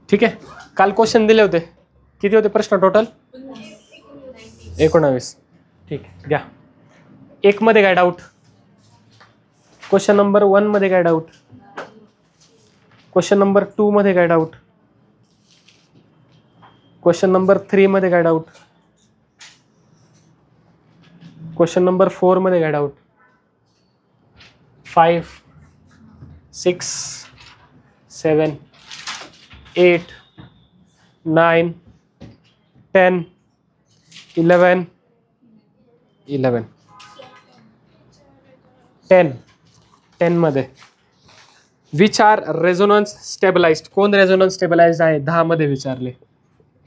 ठीक आहे. काल क्वेश्चन दिले होते, किती होते प्रश्न टोटल? 19. ठीक आहे, घ्या. 1 मध्ये काय डाऊट? क्वेश्चन नंबर 1 मध्ये काय डाऊट? क्वेश्चन नंबर 2 मध्ये काय डाऊट? क्वेश्चन नंबर 3 मध्ये काय डाऊट? क्वेश्चन नंबर 4 मध्ये काय डाऊट? 5, 6, 7, 8, 9, 10, 11, 10 मध्ये विच आर रेझोनन्स स्टेबलाइज्ड. कोण रेझोनन्स स्टेबलाइज्ड आहे? 10 मध्ये विचारले.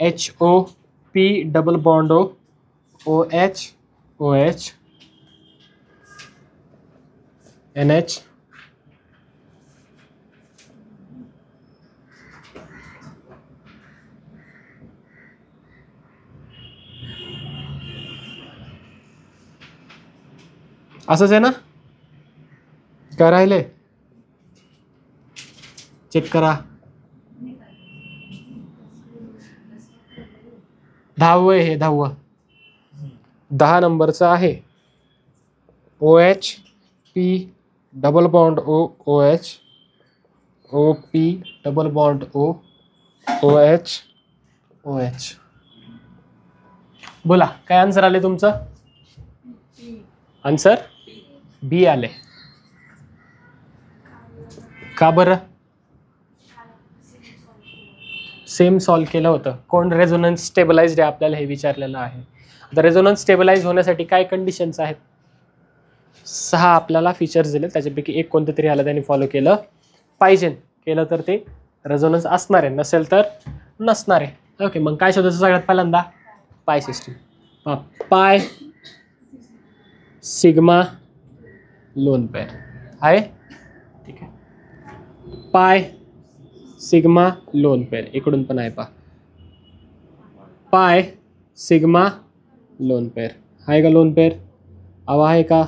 HOP double bond OH OH NH असंच आहे ना? काय राहिले? चेक करा. 10वे हे 10व 10 नंबरचं आहे. OH P double bond OH OP double bond OH OH. बोला काय आन्सर आले तुमचं? आन्सर बी आले. का बरं? सेम सॉल्व केलं होतं. कोण रेझोनन्स स्टेबलाइज्ड आहे आपल्याला हे विचारलेलं आहे. आता रेझोनन्स स्टेबलाइज होण्यासाठी काय कंडिशन्स आहेत? 6 आपल्याला फीचर्स दिले, त्याच्यापैकी एक कोणतं तरी आलं त्यांनी फॉलो केलं पाहिजे. केलं तर ते रेझोनन्स असणार आहे, नसेल तर नसणार आहे. ओके, मग काय शोधायचं सगळ्यात पहिल्यांदा? पाय system. Pi sigma lone pair आहे. ठीक आहे, पाय सिग्मा लोन पेअर इकडून पण आहे. पाय सिग्मा लोन पेअर आहे का? लोन पेअर हवा आहे का?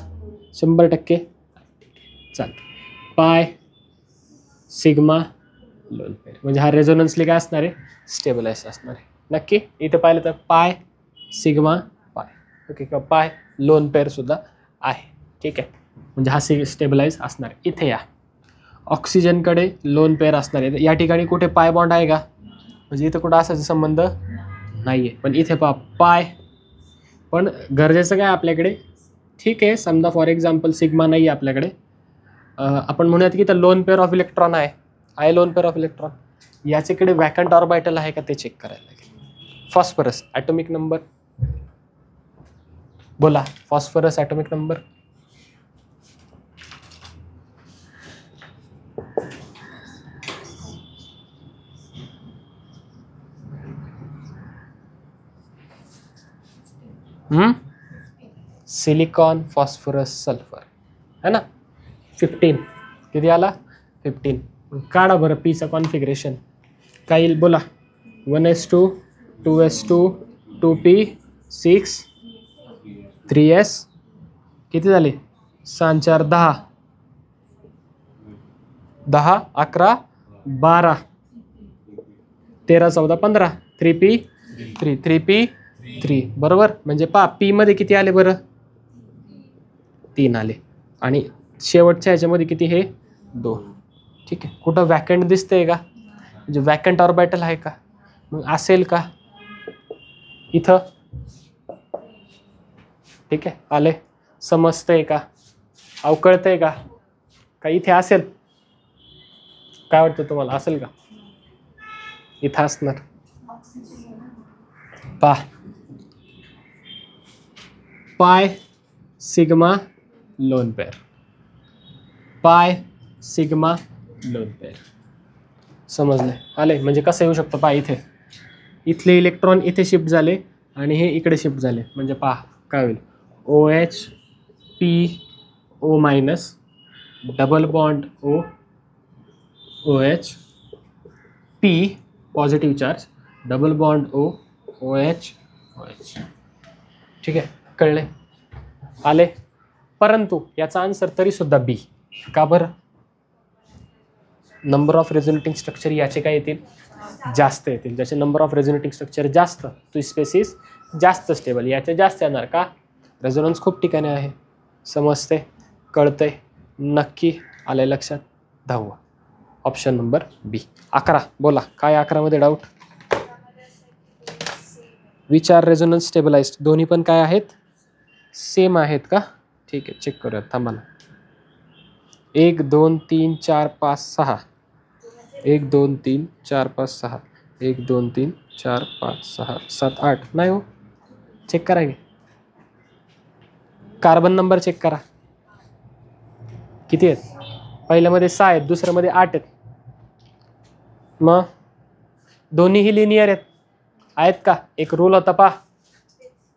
100%. चाल, पाय सिग्मा लोन पेअर म्हणजे हा रेझोनन्सली काय असणार आहे? स्टेबलाइज असणार आहे. नक्की इथे पाहिलं तर पाय सिग्मा पाय. ओके, किंवा पाय लोन पेअर सुद्धा आहे. ठीक आहे, म्हणजे हा स्टेबलाइज असणार आहे. इथे या ऑक्सिजनकडे लोन पेअर असणार आहे. या ठिकाणी कुठे पाय बॉन्ड आहे का? म्हणजे इथं कुठं असायचा संबंध नाही आहे. पण इथे पाय, पण गरजेचं काय आपल्याकडे? ठीक आहे, समजा फॉर एक्झाम्पल सिग्मा नाही आहे आपल्याकडे, आपण म्हणूयात की इथं लोन पेअर ऑफ इलेक्ट्रॉन आहे लोन पेअर ऑफ इलेक्ट्रॉन. याच्याकडे वॅकंट ऑर्बिटल आहे का ते चेक करायला लागेल. फॉस्फरस ॲटॉमिक नंबर बोला. Phosphorus atomic number silicon phosphorus sulphur है ना. 15 किती आला? 15. काढा बरं पीचं कॉन्फिगरेशन. काय येईल बोला? 1s2 2s2 2p 6 3s किती झाले? 6 4 10 10 11 12 13 14 15 3p 3p 3 बरोबर. म्हणजे पी मध्ये किती आले बरं? 3 आले. आणि शेवटच्या ह्याच्यामध्ये किती? हे 2. ठीक आहे, कुठं वॅकंट दिसतंय का? म्हणजे वॅकंट ऑर्बिटल आहे का? मग असेल का इथं? ठीक आहे, आले. समजतंय का? अवकळतंय का? का इथे असेल? काय वाटतं तुम्हाला, असेल का? इथं असणार. Pi sigma lone pair, pi sigma lone pair. समजले? आले. म्हणजे कसं येऊ शकतं? पाय इथे इथले इलेक्ट्रॉन इथे शिफ्ट झाले आणि हे इकडे शिफ्ट झाले. म्हणजे पहा काय होईल? OH PO- double bond OH P positive charge double bond OH OH. ठीक आहे, कळले? आले. परंतु याचा आन्सर तरी सुद्धा बी. का बरं? नंबर ऑफ रेझोनेटिंग स्ट्रक्चर याचे काय येतील, जास्त येतील. ज्याचे नंबर ऑफ रेझोनेटिंग स्ट्रक्चर जास्त, तो स्पेसिस जास्त स्टेबल, याचे जास्त येणार. का? रेझोनन्स खूप ठिकाणी आहे. समजते, कळतंय, नक्की आलंय लक्षात. 10वा ऑप्शन नंबर बी. 11 बोला, काय 11 मध्ये doubt? Which are resonance stabilized. दोन्ही पण काय आहेत, सेम आहेत का? ठीक आहे, चेक करूयात, थांबा ना. 1 2 3 4 5 6, 1 2 3 4 5 6, 1 2 3 4 5 6 7 8. नाही हो, चेक करा की. कार्बन नंबर चेक करा, किती आहेत? पहिल्यामध्ये 6 आहेत, दुसऱ्यामध्ये 8 आहेत. मग दोन्हीही लिनियर आहेत का? एक रूल होता पहा,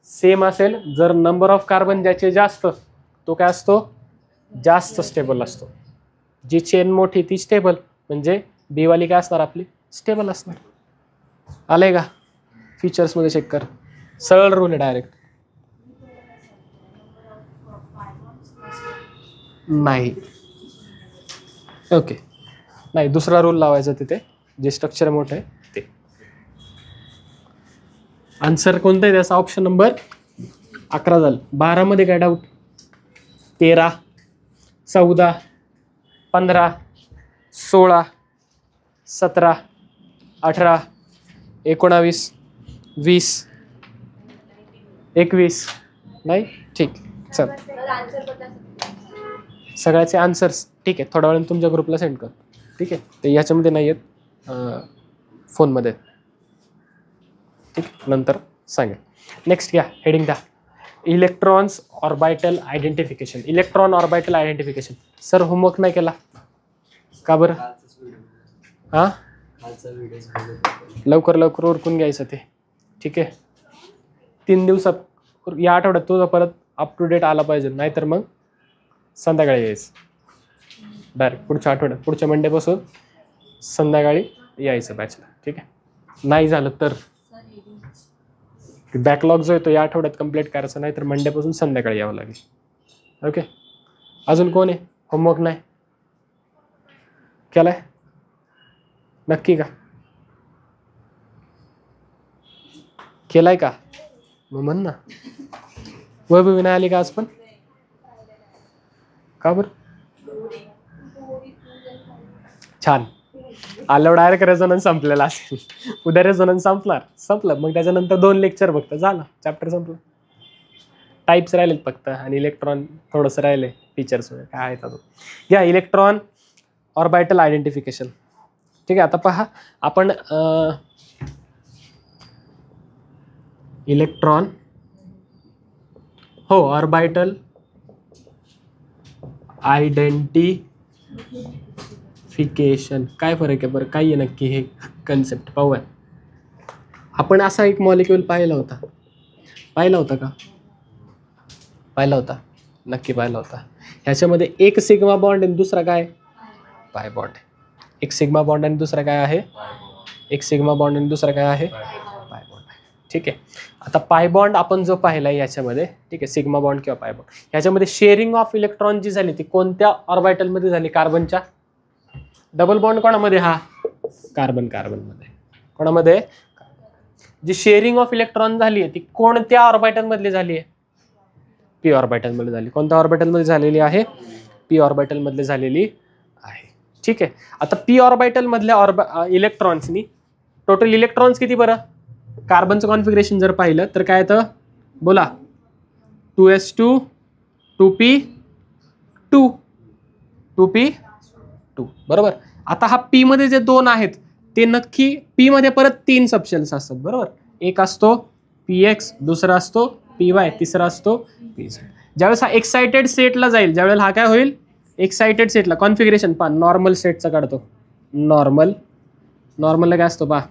सेम असेल जर नंबर ऑफ कार्बन ज्याचे जास्त, तो काय असतो, जास्त स्टेबल असतो. जी चेन मोठी ती स्टेबल, म्हणजे बी वाली काय असणार आपली, स्टेबल असणार. आलंय का? फीचर्स मध्ये चेक कर, सरळ रूल आहे डायरेक्ट. नाही, ओके, नाही, दुसरा रूल लावायचा तिथे, जे स्ट्रक्चर मोठं आहे ते. आन्सर कोणतं आहे त्याचा? ऑप्शन नंबर 11 झालं. 12 मध्ये काय डाऊट? 13 14 15 16 17 18 19 20 21. नाही, ठीक, चल. सगळ्याचे आन्सर्स ठीक आहे, थोड्या वेळाने तुमच्या ग्रुपला सेंड कर. ठीक आहे, ते याच्यामध्ये नाही आहेत, फोनमध्ये. ठीक, नंतर सांगेल. नेक्स्ट घ्या, हेडिंग द्या, electrons orbital identification. Electron orbital identification. Sir homework नाही केला का बरं? हां, लवकर लवकर उरकून घ्यायचं ते. ठीक आहे, 3 दिवसात, या आठवड्यात तुझा परत अप टू डेट आला पाहिजे, नाहीतर मग संध्याकाळी यायचं डायरेक्ट. पुढच्या आठवड्यात, पुढच्या मंडेपासून संध्याकाळी यायचं बॅचला. ठीक आहे, नाही झालं तर बॅकलॉग जो आहे तो या आठवड्यात कंप्लीट करायचा, नाही तर मंडेपासून संध्याकाळी यावं लागेल. ओके, अजून कोण आहे होमवर्क नाही केलाय? नक्की का? केलाय का? मग म्हण ना. वैभवी नाही आली का आज पण? का बरं? छान, आल्यावर डायरेक्ट रेझोनन्स संपलेला असेल. उद्या रेझोनन्स संपलं, मग त्याच्यानंतर 2 लेक्चर फक्त, झालं, चॅप्टर संपलं. टाईप्स राहिलेत फक्त, आणि इलेक्ट्रॉन थोडंसं राहिले फीचर्स वगैरे काय आहेत अजून. या इलेक्ट्रॉन ऑर्बिटल आयडेंटिफिकेशन. ठीक आहे, आता पहा आपण इलेक्ट्रॉन, हो, ऑर्बिटल आयडेंटिफिकेशन काय फरक आहे बरं, काय आहे नक्की हे कन्सेप्ट पाहूया. आपण असा एक मॉलिक्यूल पाहिला होता का? पाहिला होता, नक्की पाहिला होता. ह्याच्यामध्ये एक सिग्मा बॉन्ड आणि दुसरा काय, पाय बॉन्ड. एक सिग्मा बॉन्ड आणि दुसरा काय आहे, एक सिग्मा बॉन्ड आणि दुसरा काय आहे, पाय बॉन्ड. ठीक आहे, आता पाय बॉन्ड आपण जो पाहिला याच्यामध्ये, ठीक आहे, सिग्मा बॉन्ड किंवा पाय बॉन्ड, ह्याच्यामध्ये शेअरिंग ऑफ इलेक्ट्रॉन जी झाली ती कोणत्या ऑर्बिटलमध्ये झाली? कार्बनच्या. डबल बॉन्ड कोणामध्ये? हा कार्बन मध्ये. कोणामध्ये? जी शेअरिंग ऑफ इलेक्ट्रॉन झाली आहे ती कोणत्या ऑर्बिटल मधली झाली आहे? पी ऑर्बिटल मध्ये झाली. कोणत्या ऑर्बिटल मध्ये झालेली आहे? पी ऑर्बिटल मध्ये झालेली आहे. ठीक आहे, आता पी ऑर्बिटल मधल्या इलेक्ट्रॉन्सनी टोटल इलेक्ट्रॉन्स किती बरं? कार्बनचं कॉन्फिगरेशन जर पाहिलं तर काय येतं बोला? 2s2 2p2 2p2 बरोबर. आता हा पी मध्ये जे 2 आहेत ते नक्की पी मध्ये परत 3 सबशेल्स असतात बरोबर. एक असतो px, दुसरा असतो py, तिसरा असतो pz. ज्यावेळेस हा एक्साइटेड सेटला जाईल, ज्यावेळेला हा काय होईल एक्साइटेड सेटला, कॉन्फिगरेशन पहा नॉर्मल सेटचा काढतो. नॉर्मलला काय असतो पहा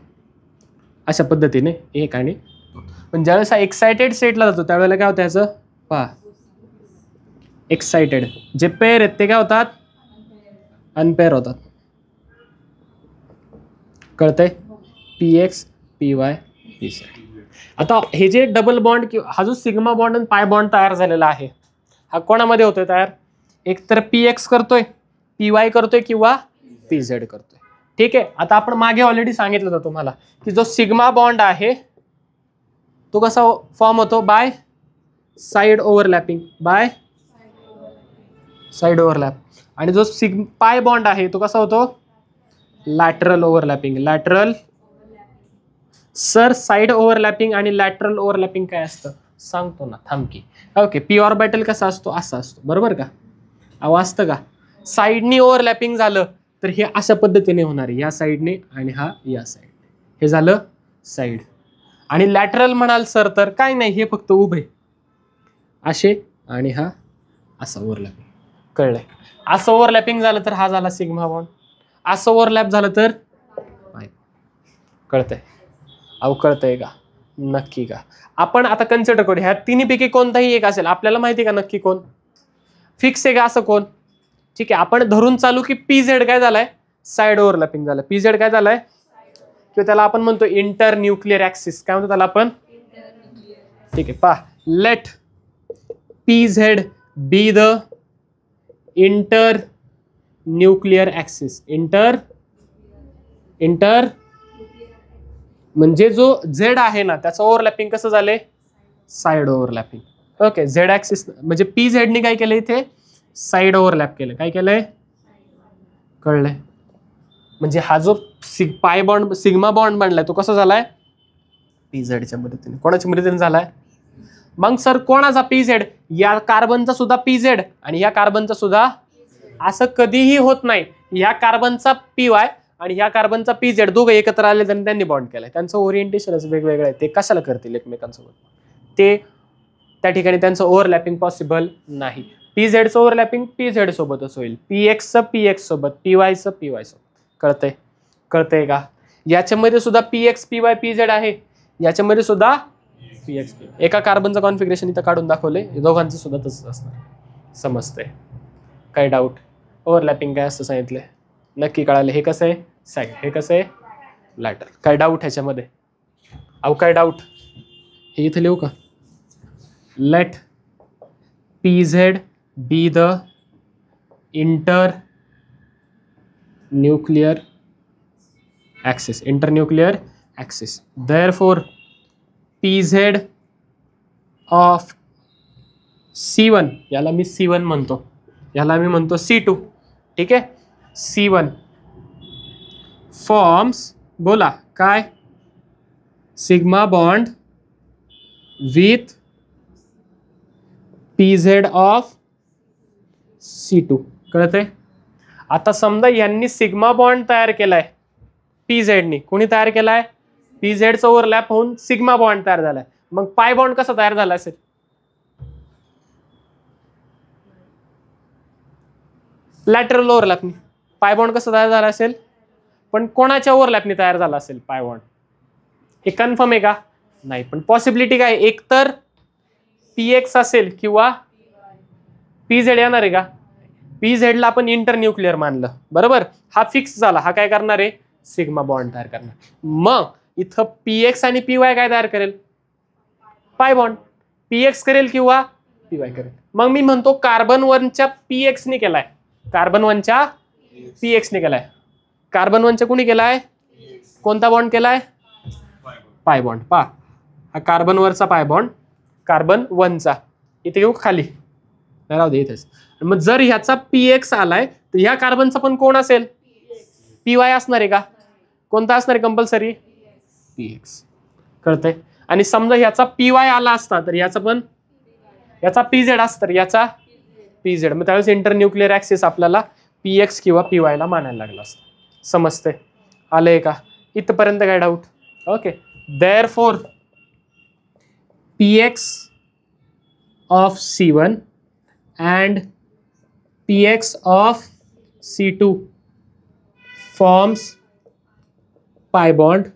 अशा पद्धतीने 1 आणि 2. पण ज्यावेळेस हा एक्साइटेड सेटला जातो त्यावेळेला काय होतं याचं पहा, एक्साइटेड जे पेअर आहेत ते काय होतात अनपेअर होतात. कळतंय? px py pz. आता हे जे डबल बॉन्ड किंवा हा जो सिग्मा बॉन्ड आणि पाय बॉन्ड तयार झालेला आहे हा कोणामध्ये होतोय तयार? एक तर px करतोय, py करतोय किंवा पी झेड करतोय. ठीक आहे. आता आपण मागे ऑलरेडी सांगितलं होतं तुम्हाला की जो सिग्मा बॉन्ड आहे तो कसा फॉर्म होतो, by side overlapping, by side overlap. आणि जो पाय बॉन्ड आहे तो कसा होतो, lateral overlapping. Lateral sir, side overlapping आणि लॅटरल ओव्हरलॅपिंग काय असतं सांगतो ना, थांबकी. ओके, पी ऑर्बिटल कसा असतो, असा असतो, बरोबर का? अहो असतं का? साइडनी ओव्हरलॅपिंग झालं तर हे अशा पद्धतीने होणार आहे, या साइडने आणि हा या साइडने. हे झालं साइड. आणि लॅटरल म्हणाल सर तर काय नाही, हे फक्त उभे असे आणि हा असा ओव्हरलॅपिंग. कळलंय? असं ओव्हरलॅपिंग झालं तर हा झाला सिग्मा बॉन्ड, असं ओव्हरलॅप झालं तर कळतंय? अहो कळतंय का? नक्की का? आपण आता कन्सिडर करू ह्या तिन्हीपैकी कोणताही एक असेल, आपल्याला माहिती का नक्की कोण फिक्स आहे का असं कोण? ठीक आहे, आपण धरून चालू की पी झेड काय झालाय, साइड ओव्हरलॅपिंग झालं. पी झेड काय झालाय, किंवा त्याला आपण म्हणतो इंटर न्यूक्लिअर ऍक्सिस. काय म्हणतो त्याला आपण? ठीक आहे, पहा, let P Z be the inter nuclear axis. Inter म्हणजे जो झेड आहे ना त्याचं ओव्हरलॅपिंग कसं झालंय, side overlapping. Okay, Z axis म्हणजे पी झेडनी काय केलं इथे, साइड ओव्हरलॅप केलं. काय केलंय? कळलंय? म्हणजे हा जो पाय बॉन्ड सिग्मा बॉन्ड बनलाय तो कसा झालाय, पी झेडच्या मदतीने. कोणाच्या मदतीने झालाय? मग सर कोणाचा पी झेड? या कार्बनचा सुद्धा पी झेड आणि या कार्बनचा सुद्धा. असं कधीही होत नाही. या कार्बनचा पी वाय आणि ह्या कार्बनचा पी झेड दोघं एकत्र आले आणि त्यांनी बॉन्ड केलाय. त्यांचं ओरिएंटेशनच वेगवेगळं आहे, ते कशाला करतील एकमेकांसोबत? ते त्या ठिकाणी त्यांचं ओव्हरलॅपिंग पॉसिबल नाही. पी झेडचं ओव्हरलॅपिंग पी झेड सोबतच होईल, पी एक्सचं पी एक्स सोबत, पी वायचं पी वाय सोबत. कळतंय? कळतंय का? याच्यामध्ये सुद्धा P x P Y P Z आहे, याच्यामध्ये सुद्धा पी एक्स पी. एका कार्बनचं कॉन्फिगरेशन इथं काढून दाखवलंय, दोघांचं सुद्धा तसंच असणार. समजतंय? काय डाऊट? ओव्हरलॅपिंग काय असतं सांगितलंय, नक्की कळालं? हे कसं आहे साइड, हे कसं आहे लॅटर. काय डाऊट ह्याच्यामध्ये? अहो काय डाऊट? हे इथं लिहू का? Let P Z be the inter nuclear axis. Inter nuclear axis. Therefore p z of C1, याला मी C1 म्हणतो, याला मी म्हणतो C2. ठीक आहे, C1 फॉर्म्स, बोला काय, sigma bond with P z of C2. कळतंय? आता समजा यांनी सिग्मा बॉन्ड तयार केलाय पी झेडनी. कोणी तयार केलाय? पी झेडचं ओव्हरलॅप होऊन सिग्मा बॉन्ड तयार झालाय. मग पाय बॉन्ड कसा तयार झाला असेल? लॅटरल ओव्हरलॅपनी. पाय बॉन्ड कसं तयार झाला असेल? पण कोणाच्या ओव्हरलॅपनी तयार झाला असेल पाय बॉन्ड? हे कन्फर्म आहे का? नाही. पण पॉसिबिलिटी काय, एक तर पी एक्स असेल किंवा पी झेड येणार आहे का? पी झेडला आपण इंटर न्यूक्लिअर मानलं, बरोबर? हा फिक्स झाला. हा काय करणार आहे? सिग्मा बॉन्ड तयार करणार. मग इथं पी एक्स आणि पी वाय काय तयार करेल? Pi bond. पी एक्स करेल किंवा पी वाय करेल. मग मी म्हणतो कार्बन 1च्या पी एक्सने केलाय, कार्बन 1च्या पी एक्सने केलाय. कार्बन 1च्या कुणी केलाय? कोणता बॉन्ड केलाय? Pi bond. पा, हा कार्बन वरचा पाय बॉन्ड, कार्बन 1चा. इथे घेऊ खाली, राहू दे इथेच. मग जर ह्याचा पी एक्स आलाय तर ह्या कार्बनचा पण कोण असेल? पी वाय असणार आहे का? कोणता असणार आहे कंपल्सरी? P x. कळतंय? आणि समजा ह्याचा पी वाय आला असता तर याचा पण, याचा पी झेड असतं तर याचा पी झेड. मग त्यावेळेस इंटर न्यूक्लिअर ऍक्सिस आपल्याला पी एक्स किंवा पी वाय ला मानायला लागलं असतं. समजतंय? आलंय का? इथपर्यंत काय doubt? Okay. Therefore P x of C1 and px of C2 forms pi bond,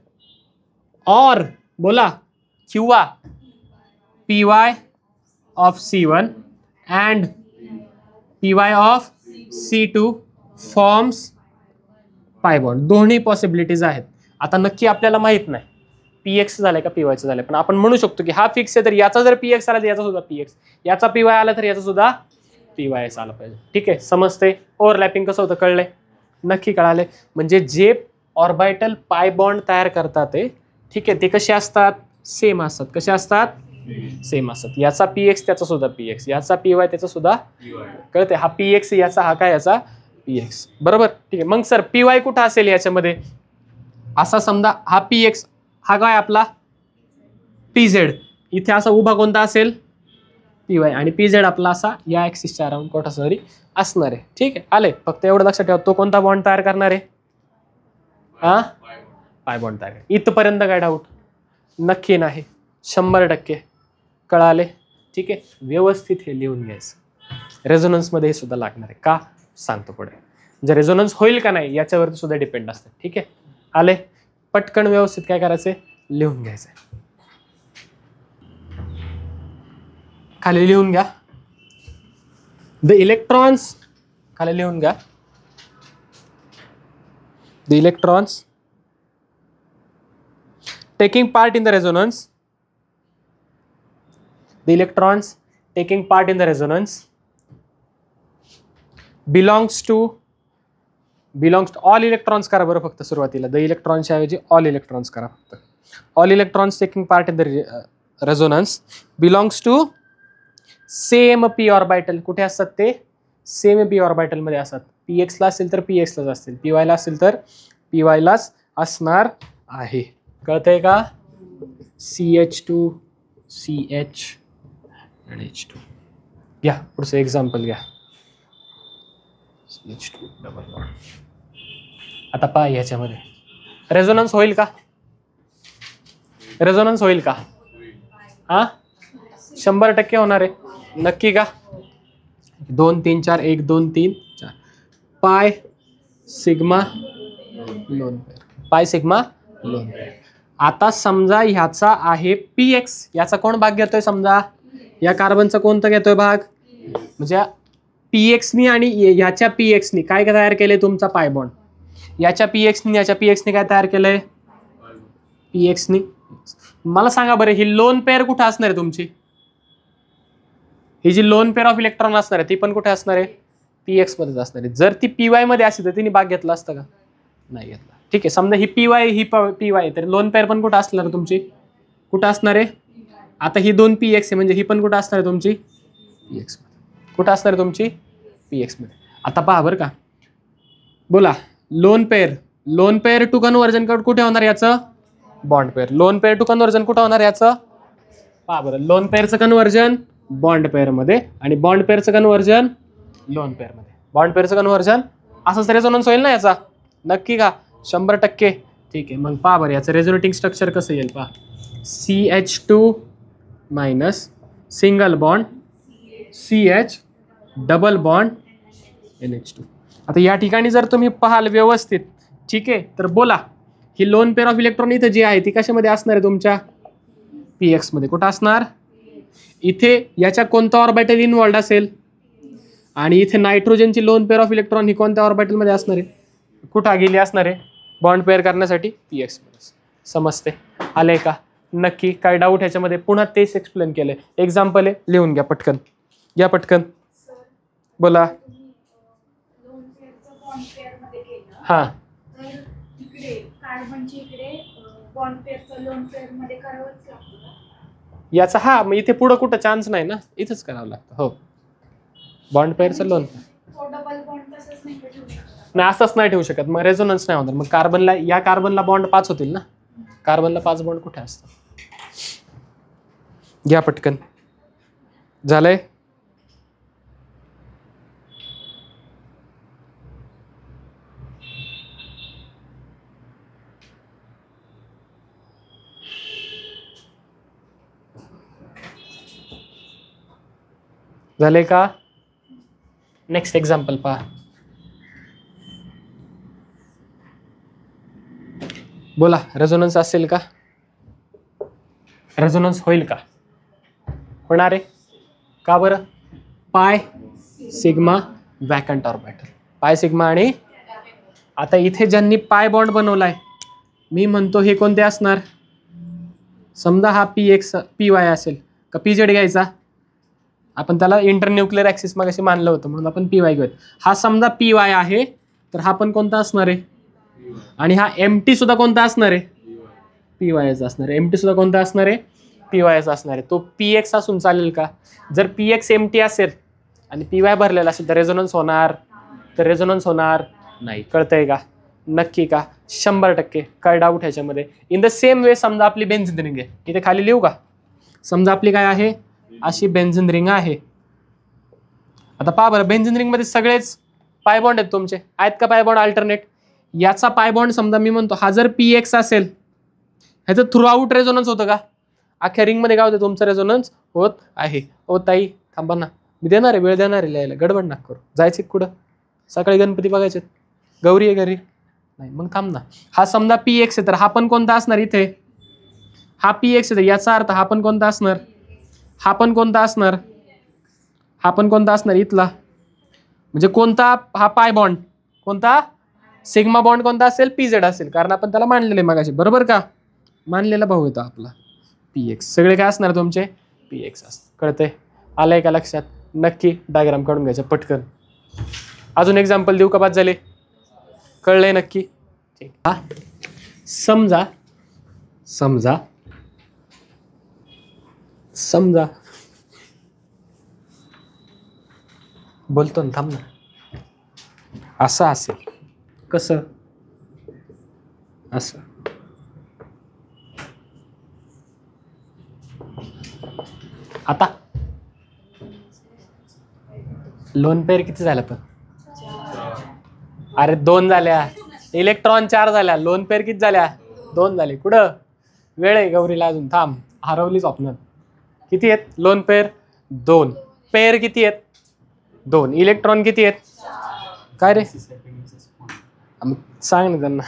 or बोला किंवा py of C1 and py of C2 forms pi bond. दोन्ही पॉसिबिलिटीज आहेत. आता नक्की आपल्याला माहित नाही पी एक्स झालंय का पी वायचं झालंय, पण आपण म्हणू शकतो की हा फिक्स आहे तर याचा जर पी एक्स आला तर याचा सुद्धा पी एक्स, याचा पी वाय आला तर याचा सुद्धा पी वाय आला पाहिजे. ठीक आहे, समजते? ओव्हरलॅपिंग कसं होतं कळलंय? नक्की कळाले. म्हणजे जे ऑर्बिटल पाय बॉन्ड तयार करतात ते, ठीक आहे, ते कसे असतात, सेम असतात. कसे असतात, सेम असतात. याचा px त्याचा सुद्धा px, याचा py त्याचा सुद्धा कळते. हा px याचा, हा काय याचा px, बरोबर. ठीक आहे. मग सर py कुठं असेल याच्यामध्ये, असा समजा हा px, हा काय आपला pz, इथे असा उभा कोणता असेल py, आणि pz आपला असा या ऍक्सिसच्या अराउंड कोणता तरी असणार आहे. ठीक आहे, आले. फक्त एवढं लक्षात ठेवा, तो कोणता बॉन्ड तयार करणार आहे, हा पाय बॉन्ड तयार. इथपर्यंत काय डाऊट, नक्की नाही, 100% कळाले. ठीक आहे, व्यवस्थित हे लिहून घ्यायचं. रेझोनन्समध्ये हे सुद्धा लागणार आहे, का सांगतो पुढे. म्हणजे रेझोनन्स होईल का नाही याच्यावरती सुद्धा डिपेंड असतं. ठीक आहे, आले. पटकन व्यवस्थित काय करायचंय, लिहून घ्यायचंय. खाली लिहून घ्या, द इलेक्ट्रॉन्स, खाली लिहून घ्या, the electrons taking part in the resonance, the electrons taking part in the resonance belongs to all electrons करा बरं फक्त सुरुवातीला. द इलेक्ट्रॉन्सच्या ऐवजी ऑल इलेक्ट्रॉन्स करा फक्त. All electrons taking part in the resonance belongs to same p orbital. कुठे असतात ते, सेम पी ऑर्बिटल मध्ये असतात. px ला असेल तर px लाच असतील, py ला असेल तर py लाच असणार आहे. कळतंय का. CH2 CH आणि H2. घ्या पुढचं एक्झाम्पल घ्या. CH2 double bond. आता पहा याच्यामध्ये रेझोनन्स होईल का, रेझोनन्स होईल का, हा 100% होणार आहे. नक्की का. 2 3 4 1 2 3 4 pi sigma lone pair, pi sigma lone pair. आता समजा ह्याचा आहे px, याचा कोण भाग घेतोय, समजा या कार्बनचा कोणता घेतोय भाग, म्हणजे px नी आणि याच्या px नी काय तयार केलंय तुमचा पाय बॉन्ड. याच्या px नी याच्या px नी काय तयार केलंय, px नी. मला सांगा बरं, ही लोन पेअर कुठे असणार आहे तुमची, ही जी लोन पेअर ऑफ इलेक्ट्रॉन असणार आहे ती पण कुठे असणार आहे, px मध्येच असणार आहे. जर ती py मध्ये असती तर तिने भाग घेतला असता का, नाही घेतला. ठीक आहे, समजा ही py ही py, तर लोन पेअर पण कुठं असणार आहे तुमची, कुठं असणार आहे. आता ही 2 px आहे, म्हणजे ही पण कुठं असणार आहे तुमची, px मध्ये. कुठं असणार आहे तुमची, px मध्ये. आता पहा बरं का, बोला lone pair, lone pair to conversion कुठे होणार याचं, bond pair. Lone pair to conversion कुठं होणार याचं, पहा बरं. लोन पेअरचं कन्व्हर्जन बॉन्ड पेअर मध्ये, आणि बॉन्ड पेअरचं कन्व्हर्जन लोन पेअर मध्ये. बॉन्ड पेअरचं कन्व्हर्जन असंच रेझोनन्स होईल ना याचा, नक्की का, 100%. ठीक आहे, मग पहा बरं याचं रेझोनेटिंग स्ट्रक्चर कसं येईल पहा. CH2 minus single bond CH double bond NH2. आता या ठिकाणी जर तुम्ही पाहाल व्यवस्थित, ठीक आहे, तर बोला ही लोन पेअर ऑफ इलेक्ट्रॉन इथं जी आहे ती कशामध्ये असणार आहे तुमच्या, px मध्ये. कुठं असणार, इथे याच्या कोणता ऑर्बिटल इन्व्हॉल्ड असेल, आणि इथे नायट्रोजनची लोन पेअर ऑफ इलेक्ट्रॉन ही कोणत्या ऑर्बिटल मध्ये असणार आहे, कुठं गेली असणार आहे, बॉन्ड पेअर करण्यासाठी px मध्ये. समजते, आले का. नक्की काय डाऊट ह्याच्यामध्ये, पुन्हा तेच एक्सप्लेन केलंय. एक्झाम्पल आहे, लिहून घ्या पटकन, घ्या पटकन, बोला. हा याचा, हा मग इथे पुढं कुठं चान्स नाही ना, इथंच करावं लागतं. हो, बॉन्ड पेअरचं लोन नाही, असंच नाही ठेवू शकत, मग रेझोनन्स नाही होणार. मग कार्बनला, या कार्बनला बॉन्ड 5 होतील ना, कार्बनला 5 बॉन्ड कुठे असतात. घ्या पटकन, झालंय. झाले का. नेक्स्ट एक्झाम्पल पहा. बोला रेझोनन्स असेल का, रेझोनन्स होईल का, होणार आहे का बरं. Pi sigma vacant orbital, pi sigma. आणि आता इथे ज्यांनी पाय बॉन्ड बनवलाय, मी म्हणतो हे कोणते असणार, समजा हा px py असेल का pz घ्यायचा, आपण त्याला इंटरन्यूक्लियर ऍक्सिस मगाशी मानलं होतं म्हणून आपण py घेऊयात. हा समजा py आहे तर हा पण कोणता असणार आहे, आणि हा एमटी सुद्धा कोणता असणार आहे, पीवायचा असणार आहे. एमटी सुद्धा कोणता असणार आहे, पीवायचा असणार आहे. तो पीएक्स असून चालेल का? जर पीएक्स एमटी असेल आणि पीवाय भरलेला असेल तर रेझोनन्स होणार, तर रेझोनन्स होणार नाही. कळतंय का? नक्की का? 100%. काय डाऊट ह्याच्यामध्ये? इन द सेम वे समजा आपली बेन्झिन रिंग आहे, इथे खाली लिहू का? समजा आपली काय आहे, अशी बेन्झिन रिंग आहे. आता पहा बरं, बेन्झिन रिंग मध्ये सगळेच पाय बॉन्ड आहेत तुमचे, आहेत का पाय बॉन्ड अल्टरनेट? याचा पाय बॉन्ड समजा मी म्हणतो हा जर पीएक्स असेल, ह्याचं थ्रू आउट रेझोनन्स होतं का? अख्ख्या रिंग मध्ये काय होतं, तुमचं रेझोनन्स होत आहे. ओ ताई थांबा ना, मी देणार आहे, वेळ देणार आहे लिहायला, गडबड नका करू. जायचे कुठं? सकाळी गणपती बघायचे, गौरी आहे घरी नाही, मग थांब ना. हा समजा पीएक्स आहे, तर हा पण कोणता असणार इथे, हा पीएक्स आहे, याचा अर्थ हा पण कोणता असणार, हा पण कोणता असणार, हा पण कोणता असणार इथला, म्हणजे कोणता, हा पाय बॉन्ड कोणता, सिग्मा बॉन्ड कोणता असेल, पीझेड असेल, कारण आपण त्याला मानलेले मगाशी, बरोबर का? मानलेला भाऊ येतो आपला पीएक्स. सगळे काय असणार तुमचे, पीएक्स असतात. कळतंय? आलंय का लक्षात? नक्की डायग्राम काढून घ्यायचं पटकन. अजून एक्झाम्पल देऊ का? बाद झाले? कळलंय नक्की? ठीक. हा समजा समजा समजा बोलतो ना, थांब ना. असं असेल, कसं, असं. आता लोन पेअर किती झाल्या पण? अरे 2 झाल्या. इलेक्ट्रॉन 4 झाल्या. लोन पेअर किती झाल्या? 2 झाले. कुठं वेळ आहे गौरीला अजून? थांब, हरवली स्वप्नात. किती आहेत लोन पेअर? 2. पेअर किती आहेत? 2. इलेक्ट्रॉन किती आहेत? काय रे सांग ना त्यांना,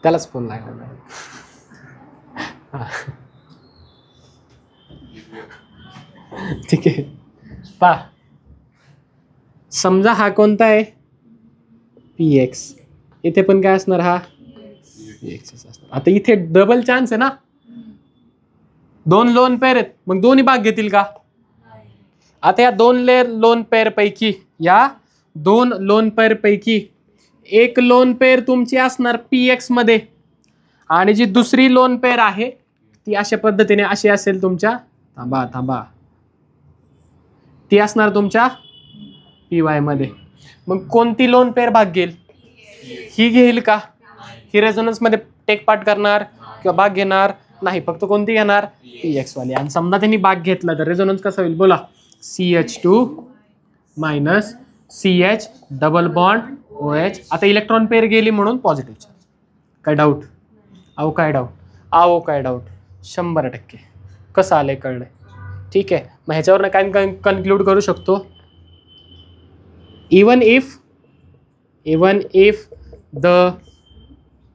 त्यालाच फोन लागला. ठीक आहे. पा समजा हा कोणता आहे, पीएक्स. इथे पण काय असणार, हा पीएक्स असणार. आता इथे डबल चान्स आहे ना, 2 लोन पेअर आहेत, मग दोन्ही भाग घेतील का? आता या 2 लोन पेअर पैकी, या 2 लोन पेअर पैकी एक लोन पेअर तुमची असणार पीएक्स मध्ये, आणि जी दुसरी लोन पेअर आहे ती अशा पद्धतीने अशी असेल तुमच्या, थांबा थांबा, ती असणार तुमच्या पीवाय मध्ये. मग कोणती लोन पेअर भाग घेईल? ही घेईल का? ही रेझोनन्स मध्ये टेक पार्ट करणार किंवा भाग घेणार नाही, फक्त कोणती घेणार? पीएक्स वाली. आणि समजा त्यांनी भाग घेतला तर रेझोनन्स कसा होईल बोला? CH2 minus CH double bond OH. आता इलेक्ट्रॉन पेअर गेली म्हणून पॉझिटिव्ह चार्ज. काय डाऊट? अहो काय डाऊट? अहो काय डाऊट? 100%. कसं आलंय कळलंय? ठीक आहे. मग ह्याच्यावरनं काय कन्क्लूड करू शकतो? Even if the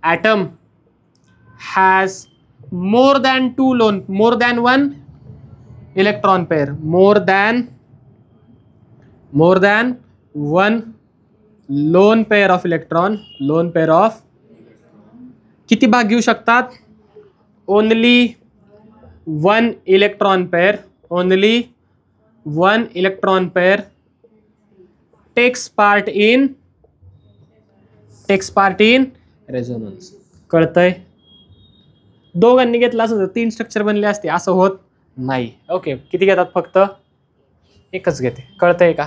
atom has more than 1 electron pair, more than 1 lone pair of electron, lone pair of, किती भाग घेऊ शकतात? only 1 electron pair, only 1 electron pair takes part in resonance. कळतंय? दोघांनी घेतला असं 3 स्ट्रक्चर बनले असते, असं होत नाही. ओके, किती घेतात? फक्त एकच घेते. कळतंय का?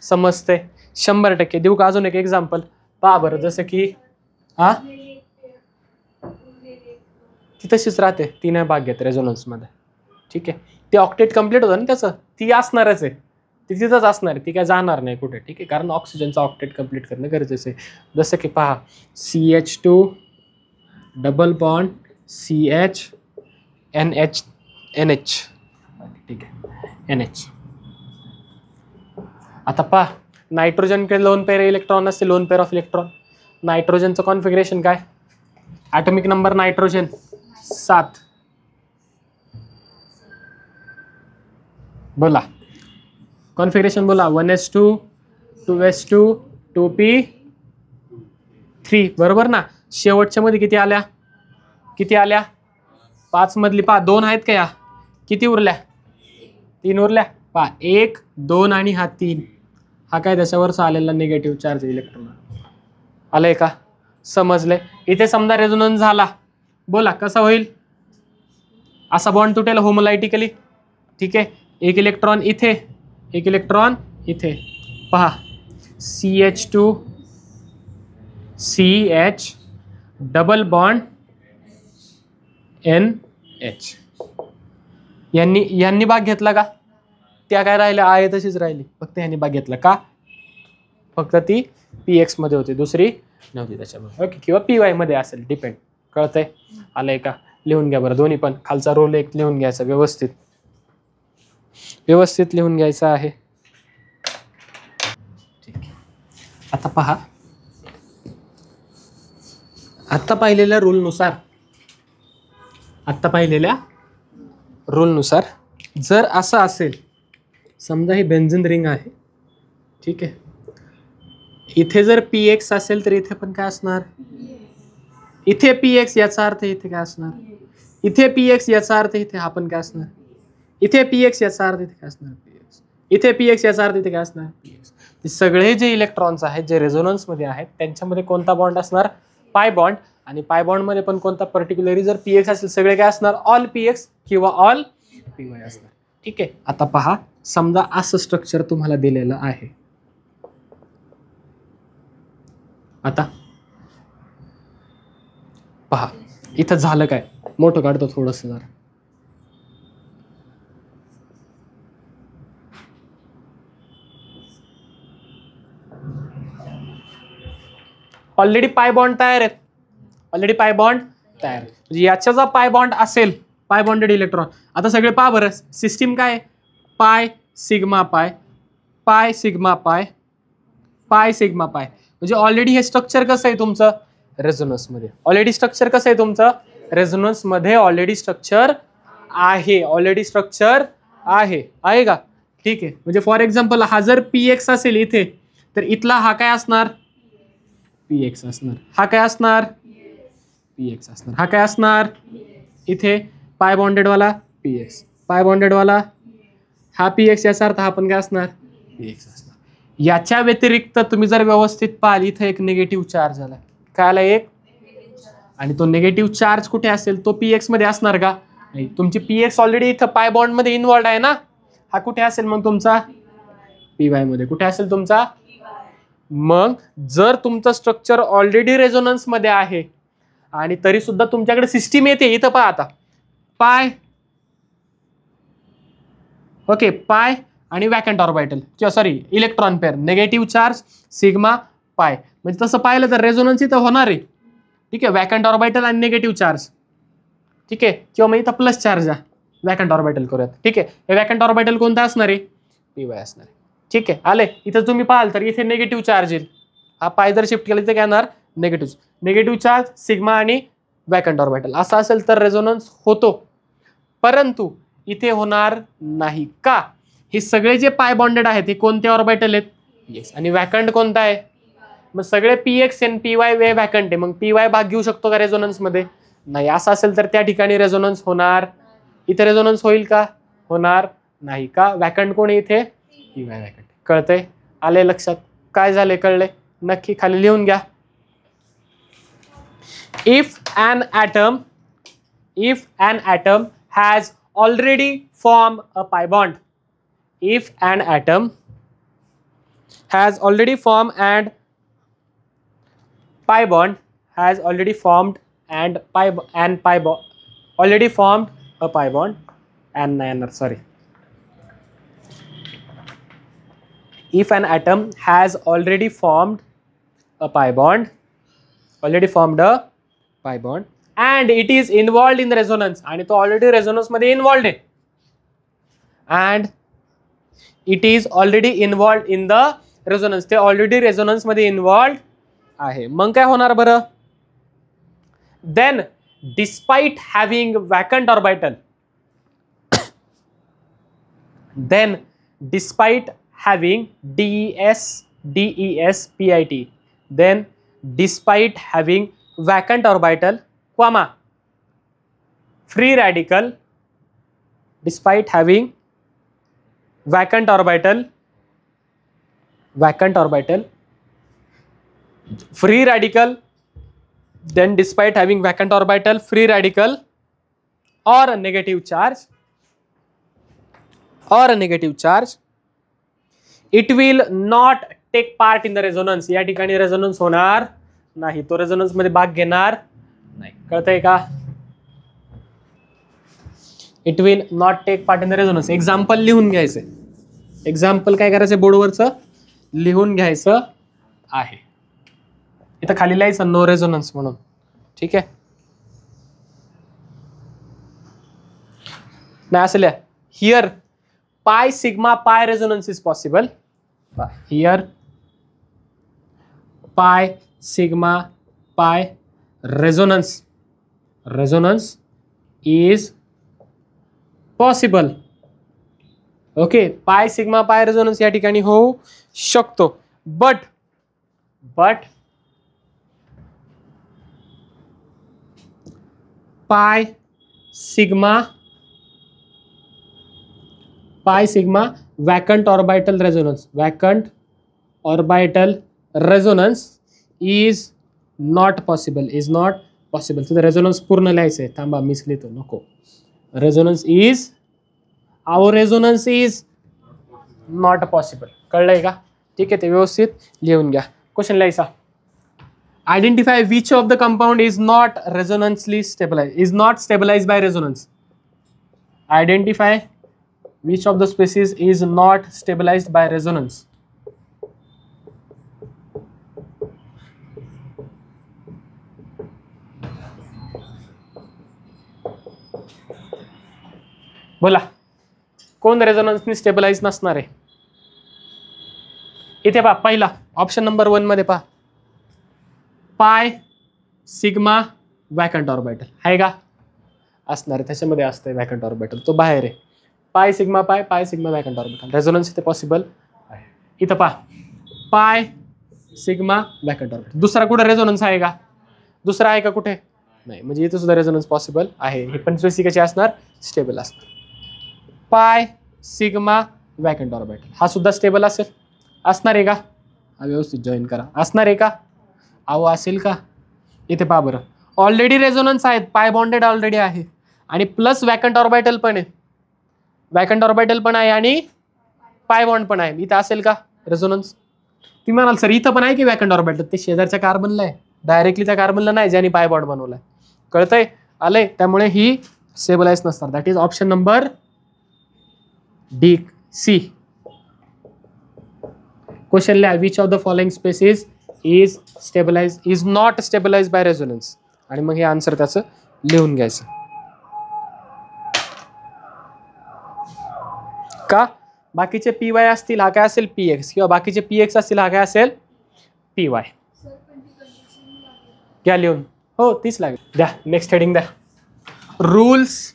समजते? 100%. देऊ का अजून एक एक्झाम्पल? पहा बरं, जसं की हा ती तशीच राहते, ती नाही भाग घेते रेझोनन्स मध्ये. ठीक आहे, ते ऑक्टेट कम्प्लीट होतं ना त्याचं, ती असणारच आहे, ती तिथंच असणार आहे, ती काय जाणार नाही कुठे. ठीक आहे, कारण ऑक्सिजनचं ऑक्टेट कम्प्लीट करणं गरजेचं आहे. जसं की पहा, CH2 double bond CH NH. ठीक आहे, NH. आता पहा, नायट्रोजनकडे लोन पेअर इलेक्ट्रॉन असते, लोन पेअर ऑफ इलेक्ट्रॉन. नायट्रोजनचं कॉन्फिगरेशन काय? Atomic number nitrogen 7. बोला कॉन्फिगरेशन, बोला. 1s2 2s2 2p3. बरोबर ना? शेवटच्या मध्ये किती आल्या? 5 मधली पहा 2 आहेत का या? किती उरल्या? 3 उरल्या. पहा 1 2 आणि हा 3 हा काय त्याच्यावरचा आलेला निगेटिव्ह चार्ज इलेक्ट्रॉन आलंय का? समजलंय? इथे समजा रेझोनन्स झाला, बोला कसा होईल? असा बॉन्ड तुटेल होमोलायटिकली. ठीक आहे, एक इलेक्ट्रॉन इथे, एक इलेक्ट्रॉन इथे. पहा CH2 CH double bond NH. यांनी भाग घेतला का? त्या काय राहिल्या आहे तशीच राहिली, फक्त यांनी भाग घेतला का? फक्त ती PX मध्ये होती, दुसरी नव्हती त्याच्यामध्ये. ओके, किंवा PY मध्ये असेल, डिपेंड. कळतंय? आलंय का? लिहून घ्या बरं दोन्ही पण. खालचा रोल एक लिहून घ्यायचा, व्यवस्थित व्यवस्थित लिहून घ्यायचा आहे. ठीक आहे. आता पहा, आत्ता पाहिलेल्या रूलनुसार जर असं असेल, समजा ही बेन्झीन रिंग आहे, ठीक आहे, इथे जर PX असेल तर इथे पण काय असणार? इथे PX, याचा अर्थ इथे काय असणार? इथे PX, याचा अर्थ इथे हा पण काय असणार? इथे PX, याचा अर्थ इथे काय असणार? PX. इथे PX, याचा अर्थ इथे काय असणार? PX. ते सगळे जे इलेक्ट्रॉन्स आहेत जे रेझोनन्स मध्ये आहेत त्यांच्यामध्ये कोणता बॉन्ड असणार? Pi bond. आणि पाय बॉन्ड मध्ये पण कोणता? पर्टिक्युलरली जर PX असेल सगळे काय असणार? ऑल PX किंवा ऑल PY असणार. ठीक आहे. आता पहा, समजा असं स्ट्रक्चर तुम्हाला दिलेलं आहे. आता पहा इथं झालं काय? मोठं काढतो थोडंसं जरा. ऑलरेडी पाय बॉन्ड तयार आहेत, ऑलरेडी पाय बॉन्ड तयार आहे. म्हणजे याचा जो पाय बॉन्ड असेल, पाय बॉन्डेड इलेक्ट्रॉन, आता सगळे पहा बरं, सिस्टीम काय? पाय सिग्मा पाय, पाय सिग्मा पाय, पाय सिग्मा पाय. म्हणजे ऑलरेडी हे स्ट्रक्चर कसं आहे तुमचं? रेझोनन्स मध्ये. ऑलरेडी स्ट्रक्चर कसं आहे तुमचं? रेझोनन्स मध्ये ऑलरेडी स्ट्रक्चर आहे, ऑलरेडी स्ट्रक्चर आहे का? ठीक आहे. म्हणजे फॉर एक्झाम्पल हा जर PX असेल इथे, तर इथला हा काय असणार? PX असणार. हा काय असणार? PX असणार. हा काय असणार? इथे पाय बॉन्डेड वाला PX, पाय बॉन्डेड वाला हा PX, याचा अर्थ हा पण काय असणार? PX असणार. याच्या व्यतिरिक्त तुम्ही जर व्यवस्थित पाहिल, इथे एक निगेटिव्ह चार्ज आला. काय आला? एक. आणि तो निगेटिव्ह चार्ज कुठे असेल? तो PX मध्ये असणार का? नाही. तुमची PX ऑलरेडी इथं पाय बॉन्ड मध्ये इन्व्हॉल्ड आहे ना. हा कुठे असेल मग तुमचा? PY मध्ये. कुठे असेल तुमचा? मग जर तुमचं स्ट्रक्चर ऑलरेडी रेझोनन्स मध्ये आहे आणि तरी सुद्धा तुमच्याकडे सिस्टीम येते, इथं पहा आता पाय, ओके, पाय आणि वॅकंट ऑर्बिटल किंवा sorry electron pair, negative charge sigma पाय. म्हणजे तसं पाहिलं तर रेझोनन्स इथं होणार आहे. ठीक आहे, वॅकंट ऑर्बिटल आणि निगेटिव्ह चार्ज. ठीक आहे, किंवा मग इथं प्लस चार्ज आहे, वॅकंट ऑर्बिटल करूयात. ठीक आहे, हे वॅकंट ऑर्बिटल कोणता असणार आहे? PY असणार आहे. ठीक आहे, आले. इथं तुम्ही पाहाल तर इथे निगेटिव्ह चार्ज येईल. हा पाय जर शिफ्ट केला तर काय येणार? निगेटिव्ह चार्ज सिग्मा आणि वॅकंट ऑर्बिटल. असं असेल तर रेझोनन्स होतो, परंतु इथे होणार नाही. का? हे सगळे जे पाय बॉन्डेड आहेत हे कोणते ऑर्बिटल आहेत? PX. आणि वॅकंट कोणता आहे? मग सगळे PX आणि PY वे वॅकंट आहे. मग PY भाग घेऊ शकतो का रेझोनन्स मध्ये? नाही. असं असेल तर त्या ठिकाणी रेझोनन्स होणार. इथे रेझोनन्स होईल का? होणार नाही. का? वॅकंट कोण आहे इथे? PY vacant. कळतंय? आले लक्षात? काय झाले? कळले? नक्की खाली लिहून घ्या. If an atom has already formed a pi bond, if an atom has already formed and pi bond has already formed and pi bond already formed a pi bond and sorry, if an atom has already formed a pi bond, and it is involved in resonance, आणि तो already resonance मध्ये involved आहे, and it is already involved in the resonance, ते already resonance मध्ये involved आहे. मग काय होणार बरं? then despite having vacant orbital, then despite having DESPIT, then despite having vacant orbital, comma, free radical, despite having vacant orbital, free radical, then despite having vacant orbital, free radical or a negative charge, it will not take part in the resonance. या ठिकाणी resonance होणार नाही, तो resonance मध्ये भाग घेणार नाही. कळतंय का? It will not take part in the resonance. Example लिहून घ्यायचंय. एक्झाम्पल काय करायचंय? बोर्डवरचं लिहून घ्यायचं आहे. इथं खाली लिहायचं नो रेझोनन्स म्हणून. ठीक आहे. नाही असं लिहा. Here pi sigma pi resonance is possible. Here pi sigma pi resonance is possible. Okay. Pi sigma pi resonance या ठिकाणी होऊ शकतो. But pi sigma vacant orbital resonance is not possible. तिथे रेझोनन्स पूर्ण लिहायचंय. थांबा मिस लिहितो, नको. Resonance is not possible. कळलंय का? ठीक आहे. ते व्यवस्थित लिहून घ्या. क्वेश्चन लिहायचा. Identify which of the compound is not resonancely stabilise, is not stabilised by resonance. Identify which of the species is not stabilized by resonance. बोला, कोण रेझोनन्सनी स्टेबलाइज नसणार आहे? इथे पहा, पहिला ऑप्शन नंबर 1 मध्ये पहा, पाय सिग्मा वॅकंट ऑर्बिटल आहे का? असणार आहे, त्याच्यामध्ये असतंय वॅकंट ऑर्बिटल, तो बाहेर आहे. Pi sigma vacant orbital, resonance इथे पॉसिबल आहे. इथं पहा, पाय सिग्मा वॅकंट ऑर्बिटल. दुसरा कुठे रेझोनन्स आहे का? दुसरा आहे का कुठे? नाही. म्हणजे इथं सुद्धा रेझोनन्स पॉसिबल आहे. हे पण स्पेसिफिक कसे असणार? स्टेबल असणार. पाय सिग्मा वॅकंट ऑर्बिटल हा सुद्धा स्टेबल असणार आहे का? हा व्यवस्थित जॉईन करा. असणार आहे का? अहो असेल का? इथे पहा बरं, ऑलरेडी रेझोनन्स आहेत, पाय बॉन्डेड ऑलरेडी आहे आणि प्लस वॅकंट ऑर्बिटल पण आहे. वॅकंट ऑर्बिटल पण आहे आणि पाय बॉन्ड पण आहे. इथं असेल का रेझोनन्स? तुम्ही म्हणाल सर इथं पण आहे की वॅकंट ऑर्बिटल? ते शेजारच्या कार्बनला आहे, डायरेक्टली त्या कार्बनला नाही ज्याने पाय बॉन्ड बनवलाय. कळतंय? आलंय? त्यामुळे ही स्टेबलाइज नसणार. That is option number D C. Question लिहा, which of the following species is not stabilise by resonance. आणि मग हे आन्सर त्याचं लिहून घ्यायचं. का? बाकीचे पी वाय असतील हा काय असेल पी एक्स, किंवा बाकीचे पी एक्स असतील हा काय असेल पी वाय. घ्या लिहून. हो तीच लागेल. द्या नेक्स्ट हेडिंग द्या. रूल्स.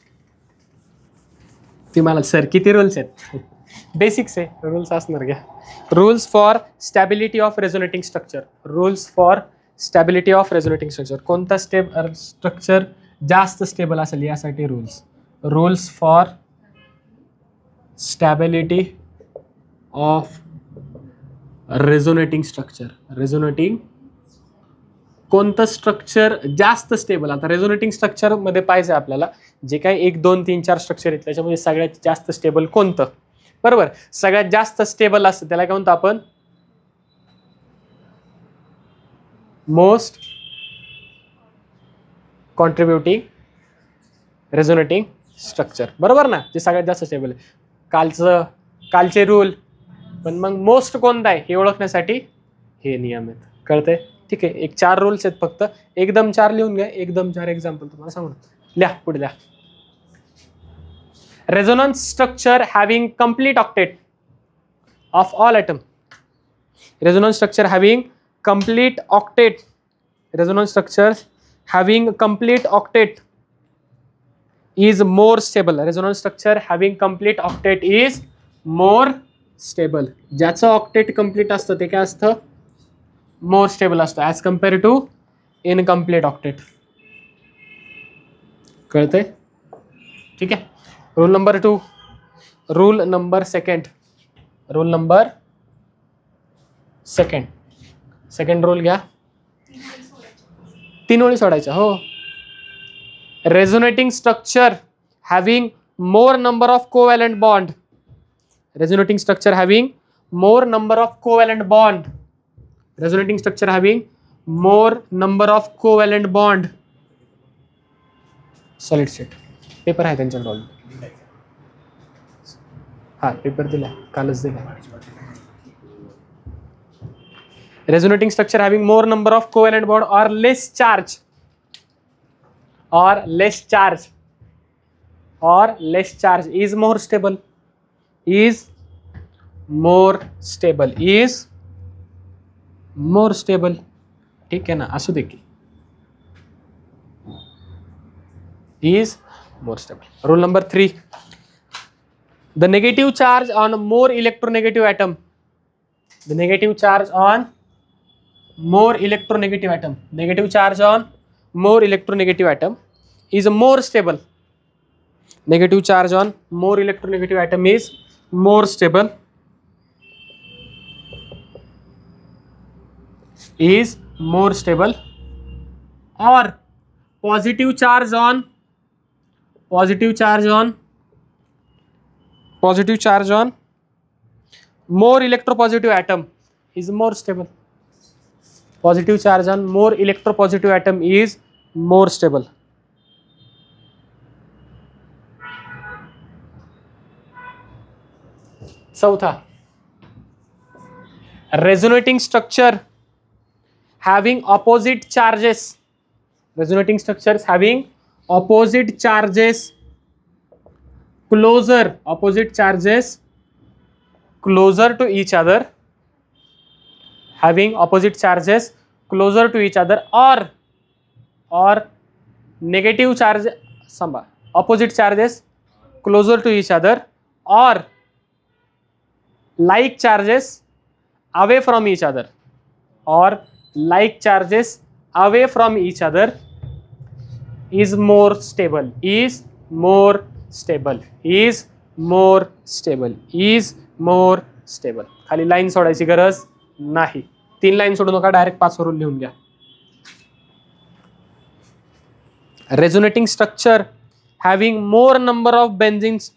ती मला सर किती रूल्स आहेत? बेसिक्स आहे, रूल्स असणार. घ्या. Rules for stability of resonating structure. Rules for stability of resonating structure. कोणता स्ट्रक्चर जास्त स्टेबल असेल यासाठी rules. Rules for stability of resonating structure. Resonating कोणतं स्ट्रक्चर जास्त स्टेबल? आता रेझोनेटिंग स्ट्रक्चर मध्ये पाहिजे आपल्याला जे काही 1 2 3 4 स्ट्रक्चर आहेत त्याच्यामध्ये सगळ्यात जास्त स्टेबल कोणतं? बरोबर, सगळ्यात जास्त स्टेबल असतं त्याला काय म्हणतो आपण? Most contributing resonating structure. बरोबर ना? जे सगळ्यात जास्त स्टेबल आहे. कालचे रूल, पण मग मोस्ट कोणता आहे हे ओळखण्यासाठी हे नियम आहेत. कळतंय? ठीक आहे. एक 4 रूल्स आहेत फक्त. एकदम 4 लिहून घ्या. एकदम 4 एक्झाम्पल तुम्हाला सांगू. लिहा पुढे लिहा. Resonance structure having complete octet of all atom. Resonance structure having complete octet. Resonance structure having complete octet is more stable. Resonance structure having complete octet is more stable. ज्याचं ऑक्टेट कंप्लीट असतं ते काय असतं? More stable असतं as compare to incomplete octet. कळतंय? ठीक आहे. Rule number 2, rule number second, rule number second, second rule घ्या. 3 ओळी सोडायच्या. हो. Resonating structure having more number of covalent bond. Resonating structure having more number of covalent bond. Resonating structure having more number of covalent bond. Solid state paper आहे त्यांच्याकडे already. हा paper दिला कालच दिला. Resonating structure having more number of covalent bond or less charge, or less charge, or less charge is more stable, is more stable, is more stable. ठीक है ना, असू दे की is more stable. Rule number 3, the negative charge on more electronegative atom, the negative charge on more electronegative atom, negative charge on more electronegative atom is more stable. Negative charge on more electronegative atom is more stable, is more stable. Or positive charge on positive charge on positive charge on more electropositive atom is more stable. Positive charge on more electropositive atom is more stable. चौथा, resonating structure having opposite charges, resonating structures having opposite charges closer, opposite charges closer to each other, having opposite charges closer to each other, or negative charge, opposite charges closer to each other, or like charges away from each other, or like charges away from each other is more stable, is more stable, is more stable, is more stable. खाली line सोडायची गरज नाही. 3 line सोडू नका, direct 5 वरून लिहून घ्या. Resonating structure having more number of benzenes,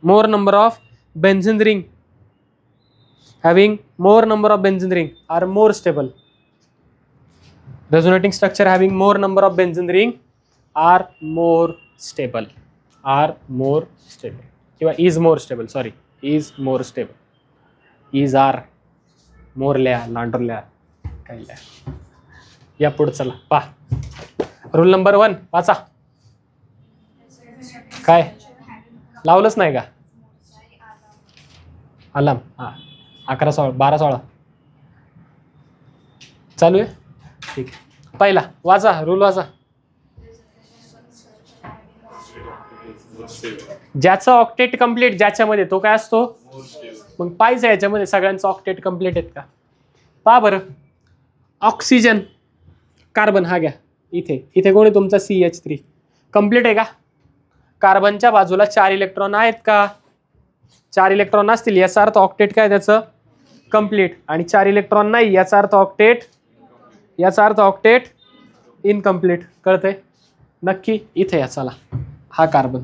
more number of benzene ring, having more number of benzene ring are more stable. Resonating structure having more number of benzene ring are more stable, are more stable, किंवा is more stable, sorry is more stable, is are मोरल्या लांडरल्या काही लिहा. या पुढे चला पहा. Rule number 1 वाचा. काय लावलंच नाही का अलार्म? हा 11 16 12 16 चालू आहे. ठीक आहे, पहिला वाचा रूल वाचा. ज्याचा ऑक्टेट कंप्लीट, ज्याच्यामध्ये तो काय असतो मग पाहिजे. याच्यामध्ये सगळ्यांचं ऑक्टेट कंप्लीट आहेत का पहा बरं. ऑक्सिजन, कार्बन हा घ्या. इथे इथे कोणी तुमचा CH3 कंप्लीट आहे का? कार्बनच्या बाजूला 4 इलेक्ट्रॉन आहेत का? 4 इलेक्ट्रॉन असतील याचा अर्थ ऑक्टेट काय त्याचं कंप्लीट. आणि 4 इलेक्ट्रॉन नाही याचा अर्थ ऑक्टेट, याचा अर्थ ऑक्टेट इनकम्प्लीट. कळतंय नक्की? इथे या चला, हा कार्बन.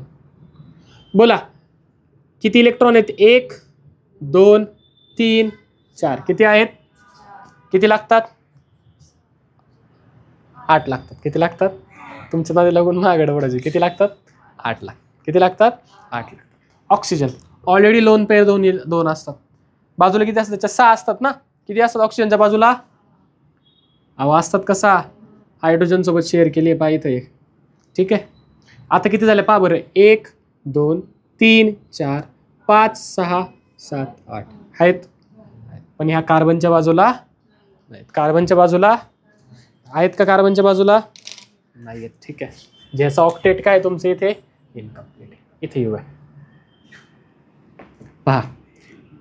बोला किती इलेक्ट्रॉन आहेत? 1 2 3 4. किती आहेत? किती लागतात? 8 लागतात. किती लागतात? तुमच्या नादी लागून महागड पडायचे. किती लागतात? 8 लाख. किती लागतात? 8 lakh. Oxygen already lone pair 2 असतात. बाजूला किती असतात? त्याच्या 6 असतात ना. किती असतात ऑक्सिजनच्या बाजूला? अहो असतात कसा हायड्रोजन सोबत शेअर केली आहे पाहिजे एक. ठीक आहे, आता किती झाले पहा बरं. 1 2 3 4 5 6 7 8 आहेत. पण ह्या कार्बनच्या बाजूला नाहीत. कार्बनच्या बाजूला आहेत का? कार्बनच्या बाजूला नाही आहेत. ठीक आहे, ज्याचा ऑक्टेट काय तुमचं इथे इनकम्प्लीट. इथे येऊ आहे पहा.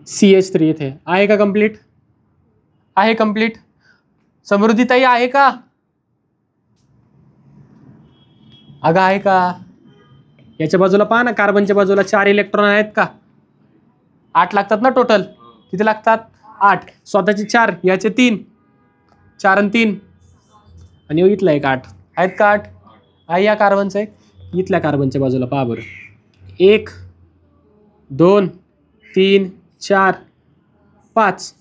CH3 इथे आहे का कंप्लीट? आहे कंप्लीट. समृद्धीताई आहे का? अगं आहे का? याच्या बाजूला पहा ना, कार्बनच्या बाजूला 4 इलेक्ट्रॉन आहेत का? 8 लागतात ना टोटल. किती लागतात? 8. स्वतःचे 4, याचे 3, 4 आणि 3, आणि इथला एक 8 आहेत का? 8 आहे या कार्बनचा एक. इथल्या कार्बनच्या बाजूला पहा बरं, 1 2 3 4 5.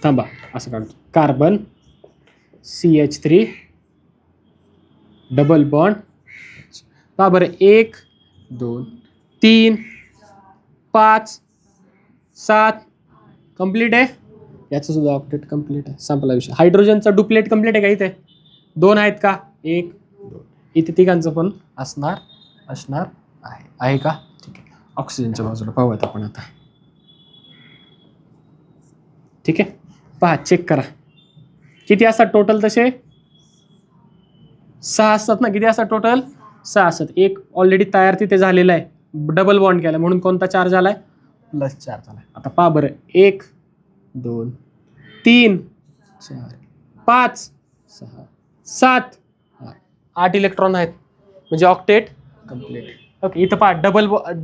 थांबा, असं काढतो. Carbon CH3 double bond. पहा बरं, 1 2 3 5 7 कंप्लीट आहे. याचं सुद्धा ऑक्टेट कंप्लीट आहे. संपला विषय. हायड्रोजनचा डुप्लेट कंप्लीट आहे का? इथे 2 आहेत का? 1 2. इथे तिघांचं पण असणार आहे का? ठीक आहे. ऑक्सिजनच्या बाजूला पाहूयात आपण आता. ठीक आहे, पहा, चेक करा. किती असतात टोटल? तसे 6 असतात ना. किती असतात टोटल? 6 असतात. एक ऑलरेडी तयार तिथे झालेला आहे, डबल बॉन्ड केला म्हणून कोणता चार्ज आलाय? प्लस चार्ज आलाय. आता पहा बरं, 1 2 3 4 5 6 7 8 इलेक्ट्रॉन आहेत, म्हणजे ऑक्टेट कंप्लीट. ओके, इथं पहा,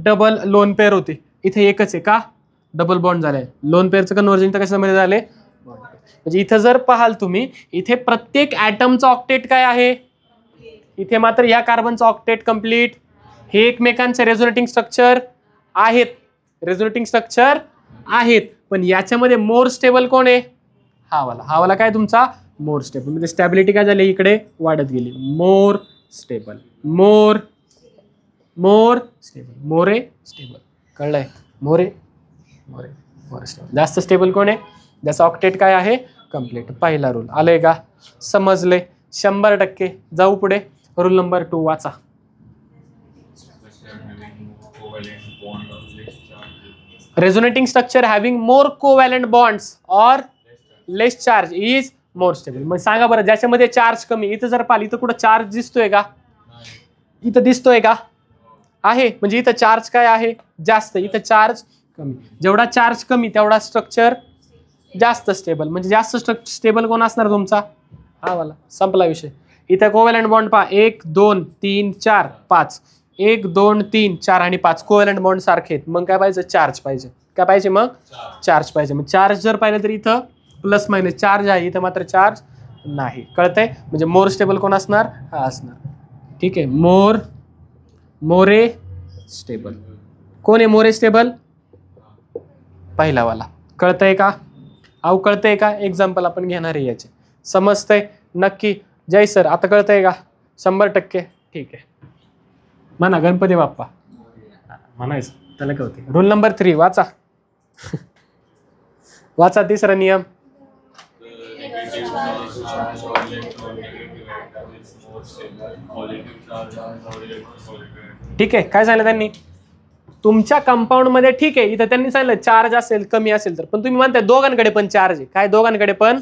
डबल लोन पेअर होते, इथे एकच आहे का? डबल बॉन्ड झालाय. लोन पेअरचं कन्व्हर्जन तर कशामध्ये झाले? म्हणजे इथं जर पाहाल तुम्ही, इथे प्रत्येक ॲटमचं ऑक्टेट काय आहे? इथे मात्र या कार्बनचं ऑक्टेट कंप्लीट. हे एकमेकांचे रेझोनेटिंग स्ट्रक्चर आहेत, पण याच्यामध्ये मोर स्टेबल कोण आहे? हा वाला काय तुमचा? More stable. म्हणजे स्टॅबिलिटी काय झाली? इकडे वाढत गेली. More stable. More stable. कळलंय? More stable. जास्त स्टेबल कोण आहे? ज्याचा ऑक्टेट काय आहे? कंप्लीट. पहिला रूल आलंय का? समजले? 100%. जाऊ पुढे. रूल नंबर 2 वाचा. Resonating structure having more covalent bonds or less charge is more stable. मग सांगा बरं, ज्याच्यामध्ये चार्ज कमी. इथं जर पाहिलं, इथं कुठं चार्ज दिसतोय का? इथं दिसतोय का? आहे, म्हणजे इथं चार्ज काय आहे? जास्त. इथं चार्ज कमी. जेवढा चार्ज कमी तेवढा स्ट्रक्चर जास्त स्टेबल. म्हणजे जास्त स्टेबल कोण असणार तुमचा? हा वाला. संपला विषय. इथं कोव्हॅलंट बॉन्ड पहा, 1 2 3 4 5. 1 2 3 4 आणि 5 कोव्हॅलंट बॉन्ड सारखे आहेत. मग काय पाहिजे? चार्ज पाहिजे. काय पाहिजे मग? चार्ज पाहिजे. मग चार्ज जर पाहिलं तर इथं प्लस मायनस चार्ज आहे, इथं मात्र चार्ज नाही. कळतंय? म्हणजे मोर स्टेबल कोण असणार? हा असणार. ठीक आहे, मोरे स्टेबल. कोण आहे मोरे स्टेबल? पहिलावाला. कळतंय का? कळतंय का? एक्झाम्पल आपण घेणार आहे याचे. समजतंय नक्की? जय सर, आता कळतंय का? 100%. ठीक आहे, म्हणा गणपती बाप्पा म्हणायचं, त्याला कळते. रूल नंबर 3 वाचा. वाचा तिसरा नियम. ठीक आहे, काय सांगितलं त्यांनी? तुमच्या कंपाऊंड मध्ये ठीक आहे, इथं त्यांनी सांगितलं चार्ज असेल कमी असेल तर, पण तुम्ही म्हणताय दोघांकडे पण चार्ज आहे. काय दोघांकडे पण?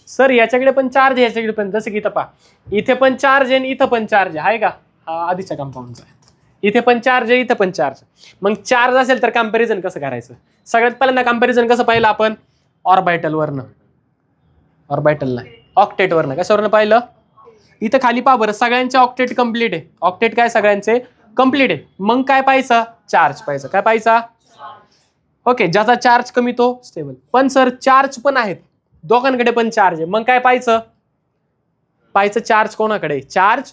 सर याच्याकडे पण चार्ज आहे, याच्याकडे पण. जसं की इथं पहा, इथे पण चार्ज आहे आणि इथं पण चार्ज आहे का? हा आधीच्या कंपाऊंडचा आहे. इथे पण चार्ज आहे, इथं पण चार्ज. मग चार्ज असेल तर कंपॅरिझन कसं करायचं? सगळ्यात पहिल्यांदा कंपॅरिझन कसं पाहिलं आपण? ऑर्बिटलवरनं नाही, ऑक्टेटवरनं. कशावरनं पाहिलं? इथं खाली पहा बरं, सगळ्यांचे ऑक्टेट कंप्लीट आहे. ऑक्टेट काय? सगळ्यांचे कंप्लीट आहे. मग काय पाहायचं? चार्ज पाहायचं. काय पाहायचा? ओके, ज्याचा चार्ज कमी तो स्टेबल. पण सर चार्ज पण आहेत, दोघांकडे पण चार्ज आहे. मग काय पाहायचं? चार्ज कोणाकडे? चार्ज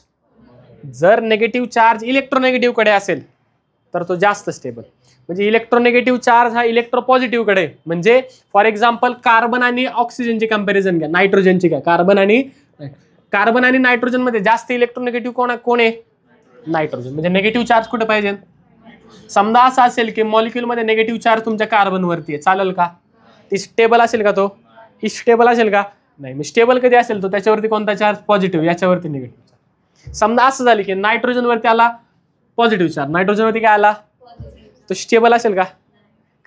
जर नेगेटिव्ह चार्ज इलेक्ट्रोनेगेटिव्ह कडे असेल तर तो जास्त स्टेबल. म्हणजे इलेक्ट्रोनेगेटिव्ह चार्ज हा इलेक्ट्रोपॉझिटिव्ह कडे. म्हणजे फॉर एक्झाम्पल कार्बन आणि ऑक्सिजनची कंपॅरिझन घ्या, नायट्रोजनची घ्या. कार्बन आणि नायट्रोजन मध्ये जास्त इलेक्ट्रोनेगेटिव्ह कोण आहे? नायट्रोजन. म्हणजे नेगेटिव्ह चार्ज कुठे पाहिजे? समजा असं असेल की मॉलिक्यूल मध्ये नेगेटिव्ह चार्ज तुमच्या कार्बन वरती आहे, चालेल का? ती स्टेबल असेल का? तो स्टेबल असेल का? नाही. मग स्टेबल कधी असेल तो? त्याच्यावरती कोणता चार्ज? पॉझिटिव्ह. याच्यावरती निगेटिव्ह चार्ज. समजा असं झालं की नायट्रोजन वरती आला पॉझिटिव्ह चार्ज, नायट्रोजन वरती काय आला? तो स्टेबल असेल का?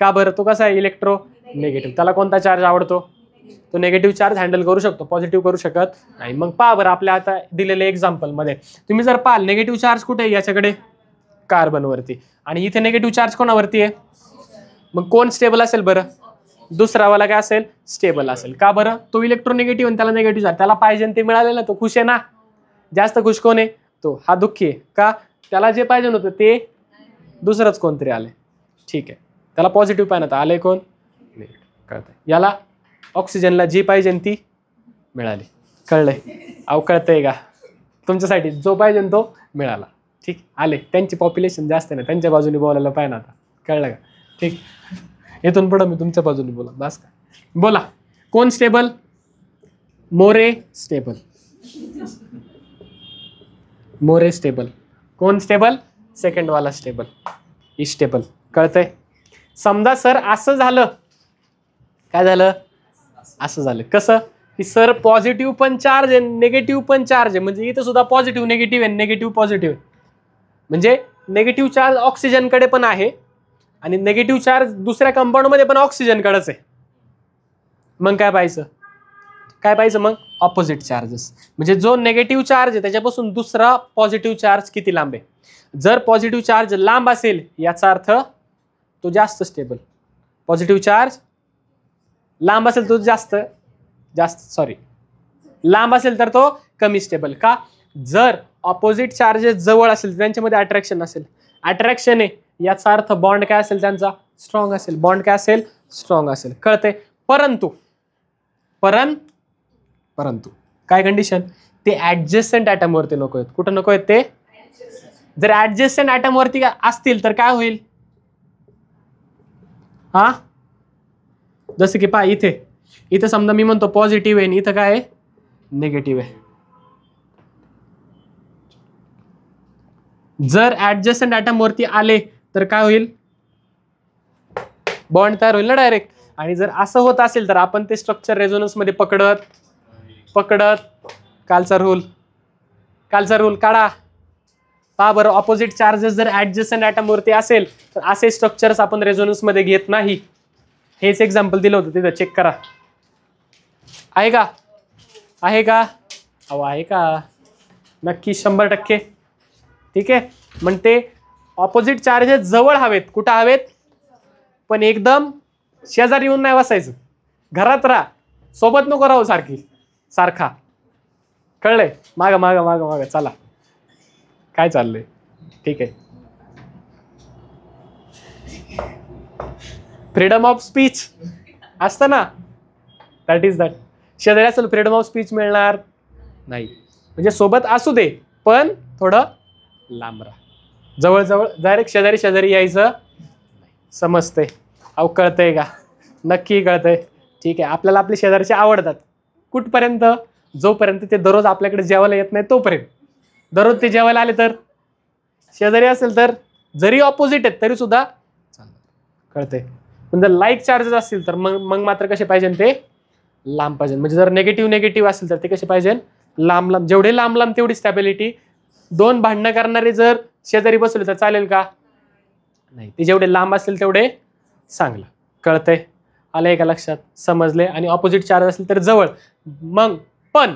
का बरं? तो कसा आहे? Electro negative. त्याला कोणता चार्ज आवडतो? तो निगेटिव्ह चार्ज हँडल करू शकतो, पॉझिटिव्ह करू शकत नाही. मग पहा बरं, आपल्या आता दिलेल्या एक्झाम्पल मध्ये तुम्ही जर पाहाल, नेगेटिव्ह चार्ज कुठे आहे? याच्याकडे कार्बन वरती, आणि इथे नेगेटिव्ह चार्ज कोणावरती आहे? मग कोण स्टेबल असेल बरं? दुसरावाला काय असेल? स्टेबल असेल. का बरं? तो इलेक्ट्रोनेगेटिव्ह आणि त्याला नेगेटिव्ह चार्ज, त्याला पाहिजे ते मिळालेलं, तो खुश आहे ना? जास्त खुश कोण आहे? तो हा दुःखी आहे का, त्याला जे पाहिजे होतं ते दुसरंच कोणतरी आले. ठीक आहे, त्याला पॉझिटिव्ह पाहिजे होतं, आले कोण निगेटिव्ह. कळतंय. याला ऑक्सिजनला जी पाहिजे ती मिळाली. कळलंय? अहो कळतंय का तुमच्यासाठी, जो पाहिजे तो मिळाला. ठीक, आले. त्यांची पॉप्युलेशन जास्त आहे ना, त्यांच्या बाजूने बोलायला पाहिजे ना आता. कळलं का? ठीक, इथून पुढं मी तुमच्या बाजूने बोला बस का. बोला, कोण stable? More stable. More stable. कोण स्टेबल? सेकंड वाला स्टेबल. इस्टेबल. कळतंय? समजा सर असं झालं, काय झालं? असं झालं. कसं की सर पॉझिटिव्ह पण चार्ज आहे, निगेटिव्ह पण चार्ज आहे. म्हणजे इथं सुद्धा पॉझिटिव्ह निगेटिव्ह आहे, निगेटिव्ह पॉझिटिव्ह. म्हणजे निगेटिव्ह चार्ज ऑक्सिजनकडे पण आहे आणि निगेटिव्ह चार्ज दुसऱ्या कंपाऊंडमध्ये पण ऑक्सिजनकडेच आहे. मग काय पाहायचं? काय पाहिजे मग? Opposite charges. म्हणजे जो निगेटिव्ह चार्ज आहे त्याच्यापासून दुसरा पॉझिटिव्ह चार्ज किती लांब आहे. जर पॉझिटिव्ह चार्ज लांब असेल याचा अर्थ तो जास्त स्टेबल. पॉझिटिव्ह चार्ज लांब असेल तो लांब असेल तर तो कमी स्टेबल. का? जर ऑपोजिट चार्जेस जवळ असेल त्यांच्यामध्ये अट्रॅक्शन असेल. अट्रॅक्शन आहे याचा अर्थ बॉन्ड काय असेल त्यांचा? स्ट्रॉंग असेल. बॉन्ड काय असेल? स्ट्रॉंग असेल. कळते? परंतु काय कंडिशन? ते ऍडजस्टंट ऍटम वरती नको आहेत. कुठं नको आहेत ते? जर ऍडजस्टंट ऍटम वरती असतील तर काय होईल? हा, जसं की पहा इथे समजा मी म्हणतो पॉझिटिव्ह आहे, इथं काय आहे? निगेटिव्ह आहे. जर ऍडजस्टंट ऍटम वरती आले तर काय होईल? बॉन्ड तयार होईल ना डायरेक्ट. आणि जर असं होत असेल तर आपण ते स्ट्रक्चर रेझोनन्स मध्ये पकडत कालचा रूल काढा. पहा बरं, ऑपोजिट चार्जेस जर ऍडजस्टंट ऍटम वरती असेल तर असे स्ट्रक्चर्स आपण रेझोनन्स मध्ये घेत नाही. हेच एक्झाम्पल दिलं होतं तिथं, चेक करा. आहे का? अहो आहे का? नक्की 100%. ठीक आहे. मग ते ऑपोजिट चार्जेस जवळ हवेत. कुठं हवेत? पण एकदम शेजारी येऊन नाही बसायचं. घरात राहा, सोबत नको राहू सारखा. कळलंय? माग चला. काय चाललंय? ठीक आहे. फ्रीडम ऑफ स्पीच असतं ना, दॅट इज दॅट. शेजारी असेल फ्रीडम ऑफ स्पीच मिळणार नाही. म्हणजे सोबत असू दे पण थोडं लांब राहा. जवळ डायरेक्ट शेजारी यायचं. समजतंय? अहो कळतंय का? नक्की कळतंय. ठीक आहे. आपल्याला आपले शेजारचे आवडतात. कुठपर्यंत? जोपर्यंत ते दररोज आपल्याकडे जेवायला येत नाही तोपर्यंत. दररोज ते जेवायला आले तर, शेजारी असेल तर, जरी ऑपोजिट आहेत तरी सुद्धा कळतंय. पण जर लाईक चार्जेस असतील तर मग मात्र कसे पाहिजे ते? लांब पाहिजे. म्हणजे जर निगेटिव्ह असेल तर ते कसे पाहिजे? लांब. जेवढे लांब तेवढी स्टॅबिलिटी. दोन भांडणं करणारे जर शेजारी बसले तर चालेल का? नाही. ते जेवढे लांब असेल तेवढे चांगलं. कळतंय? आलंय का लक्षात? समजले? आणि ऑपोजिट चार्ज असेल तर जवळ. मग पण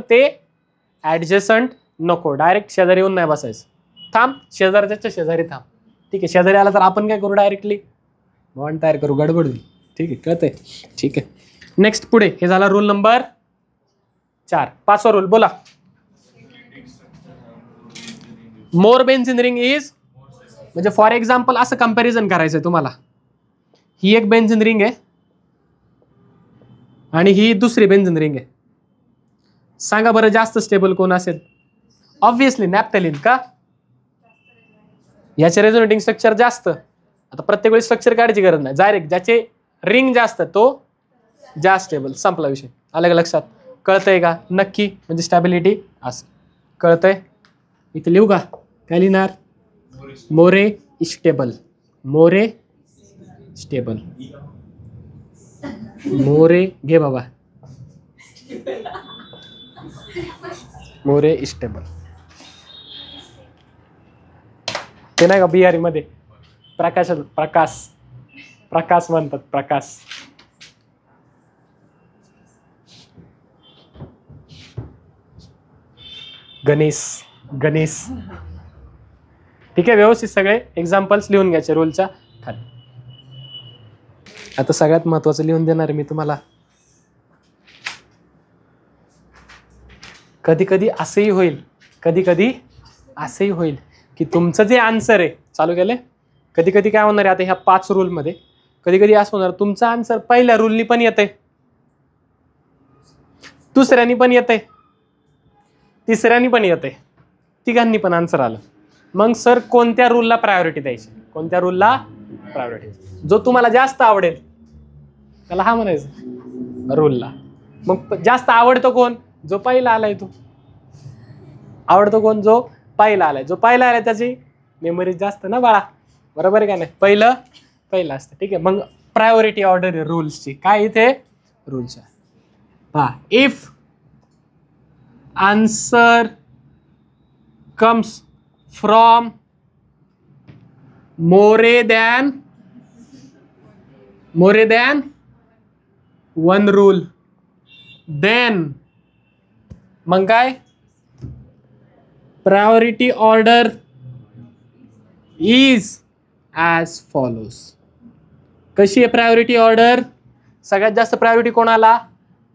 ते ऍडजस्टंट नको. डायरेक्ट शेजारी येऊन नाही बसायचं. थांब, शेजारच्या शेजारी थांब. ठीक आहे. शेजारी आला तर आपण काय करू? डायरेक्टली बॉन्ड तयार करू, गडबड होईल. ठीक आहे. कळतंय? ठीक आहे. नेक्स्ट पुढे. हे झाला रूल नंबर 4. 5वा रूल बोला. मोर बेन्झीन रिंग इज, म्हणजे फॉर एक्झाम्पल असं कंपॅरिझन करायचंय तुम्हाला. ही एक बेन्झीन रिंग आहे आणि ही दुसरी बेन्झीन रिंग आहे. सांगा बरं जास्त स्टेबल कोण असेल? Obviously naphthalene. का? याचे रेझोनेटिंग स्ट्रक्चर जास्त. आता प्रत्येक वेळी स्ट्रक्चर काढायची गरज नाही. डायरेक्ट ज्याचे रिंग जास्त तो जास्त स्टेबल. संपला विषय. आलं का लक्षात? कळतंय का? नक्की. म्हणजे स्टॅबिलिटी असं. कळतंय? इथे लिहू का? काय लिहिणार? More stable. More stable. More घे बाबा. मोरे स्टेबल. ते नाही का बिहारी मध्ये प्रकाश म्हणतात. प्रकाश. गणेश. ठीक आहे. व्यवस्थित सगळे एक्झाम्पल्स लिहून घ्यायचे रूलच्या खाली. आता सगळ्यात महत्वाचं लिहून देणार आहे मी तुम्हाला. कधी असंही होईल कधी कधी असंही होईल की तुमचं जे आन्सर आहे चालू केले, कधी कधी काय होणार आहे आता ह्या 5 रूलमध्ये कधी कधी असं होणार तुमचा आन्सर पहिल्या रूलनी पण येतंय, दुसऱ्यानी पण येतंय, तिसऱ्यानी पण येतंय, तिघांनी पण आन्सर आलं. मग सर कोणत्या रूलला प्रायोरिटी द्यायची, कोणत्या रूलला प्रायोरिटी, जो तुम्हाला जास्त आवडेल त्याला हा म्हणायचं रूलला. मग जास्त आवडतो कोण, जो पहिला आलाय तो. आवडतो कोण, जो पहिला आलाय. जो पहिला आलाय त्याची मेमरी जास्त ना बाळा, बरोबर आहे का नाही. पहिलं असतं. ठीक आहे. मग प्रायोरिटी ऑर्डर आहे रूल्सची. काय इथे रूल्स आहे पहा. If answer comes from more than one rule then, मग काय priority order is as follows. कशी आहे प्रायोरिटी ऑर्डर, सगळ्यात जास्त प्रायोरिटी कोणाला,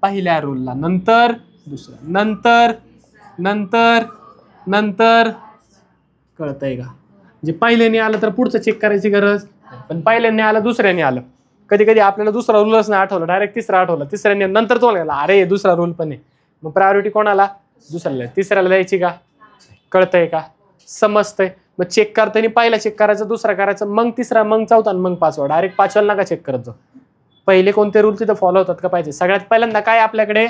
पहिल्या रूलला, नंतर दुसरा, नंतर कळतंय का. जे पहिल्याने आलं तर पुढचं चेक करायची गरज, पण पहिल्याने आलं दुसऱ्याने आलं. कधी कधी आपल्याला दुसरा रूलच नाही आठवला, डायरेक्ट तिसरा आठवला, तिसऱ्याने नंतर तो गेला, अरे दुसरा रूल पण आहे. मग प्रायोरिटी कोणाला, दुसऱ्याला. तिसऱ्याला द्यायची का, कळतंय का, समजतंय. मग चेक करताना पहिला चेक करायचा, दुसरा करायचा, मग तिसरा, मग चौथा, मग पाचवा. डायरेक्ट पाचव्याला नका चेक करत जाऊ. पहिले कोणते रूल तिथं फॉलो होतात का पाहिजे. सगळ्यात पहिल्यांदा काय आपल्याकडे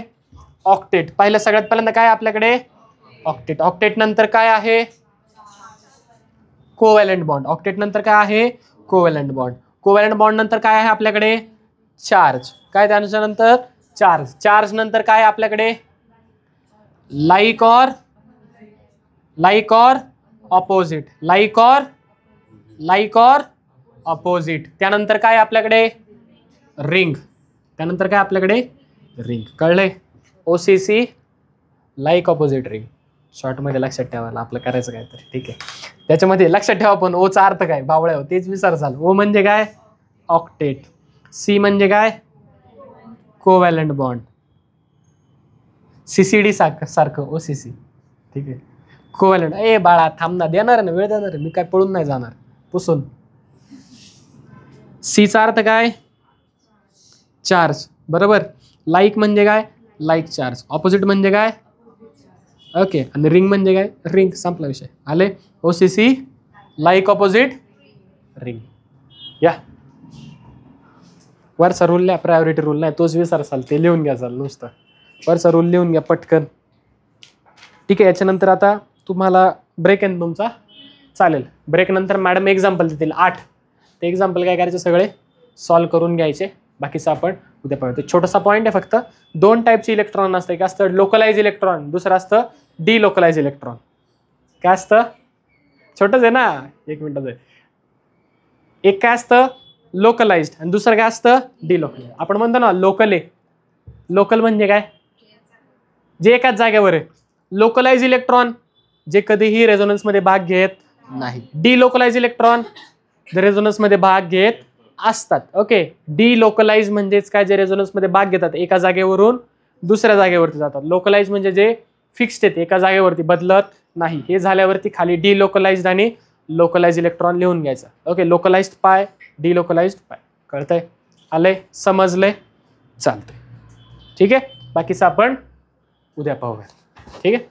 ऑक्टेट. सगळ्यात पहिल्यांदा काय आपल्याकडे ऑक्टेट. ऑक्टेट नंतर काय आहे कोव्हॅलंट बॉन्ड. ऑक्टेट नंतर काय आहे कोव्हॅलंट बॉन्ड. कोव्हॅलंट बॉन्ड नंतर काय आहे आपल्याकडे चार्ज. काय त्याच्या नंतर चार्ज. चार्ज नंतर काय आपल्याकडे like or opposite. Like or opposite. त्यानंतर काय आपल्याकडे रिंग. त्यानंतर काय आपल्याकडे रिंग. कळलंय. OCC like opposite ring. शॉर्टमध्ये लक्षात ठेवायला आपलं करायचं काय तर. ठीक आहे. त्याच्यामध्ये लक्षात ठेवा पण ओचा अर्थ काय बावळ्या हो, तेच विसर झालं. ओ म्हणजे काय ऑक्टेट. सी म्हणजे काय कोव्हॅलंट बॉन्ड. CCD सारखं OCC. ठीक आहे. कोव्हॅलंट. ए बाळा थांब ना, देणार ना, वेळ देणार आहे मी, काय पळून नाही जाणार पुसून. सीचा अर्थ काय चार्ज, बरोबर. लाईक म्हणजे काय लाईक चार्ज. ऑपोजिट म्हणजे काय ओके. आणि रिंग म्हणजे काय रिंग. संपला विषय. आले. OCC like opposite ring. या वरचा रूल लिहा, प्रायोरिटी रूल नाही तोच विसरसाल, ते लिहून घ्या चाल नुसतं. वरचा रूल लिहून घ्या पटकन. ठीक आहे. याच्यानंतर आता तुम्हाला ब्रेक आहे तुमचा, चालेल. ब्रेक नंतर मॅडम एक्झाम्पल देतील 8. ते एक्झाम्पल काय करायचे सगळे सॉल्व्ह करून घ्यायचे. बाकीचं आपण उद्या पाहतो. छोटासा पॉईंट आहे फक्त. 2 टाईपचे इलेक्ट्रॉन असतं. एक असतं लोकलाइज इलेक्ट्रॉन, दुसरं असतं डिलोकलाइज इलेक्ट्रॉन. काय असतं छोटंच आहे ना, 1 मिनिटाचं आहे. एक काय असतं लोकलाइज्ड आणि दुसरं काय असतं डिलोकलाइज. आपण म्हणतो ना लोकल आहे. लोकल म्हणजे काय जे एकाच जागेवर आहे. लोकलाइज इलेक्ट्रॉन जे कधीही रेझोनन्समध्ये भाग घेत नाही. डिलोकलाइज इलेक्ट्रॉन जे रेझोनन्समध्ये भाग घेत असतात. ओके. डिलोकलाइज म्हणजेच काय जे रेझोनन्समध्ये भाग घेतात, एका जागेवरून दुसऱ्या जागेवरती जातात. लोकलाइज म्हणजे जे फिक्स्ड आहेत, एका जागेवरती बदलत नाही. हे झाल्यावरती खाली डिलोकलाइज्ड आणि लोकलाइज इलेक्ट्रॉन लिहून घ्यायचा. ओके. लोकलाइज्ड पाय, डिलोकलाइज्ड पाय. कळतंय, आलंय, समजलंय, चालतंय. ठीक आहे. बाकीचं आपण उद्या पाहूया. ठीक आहे.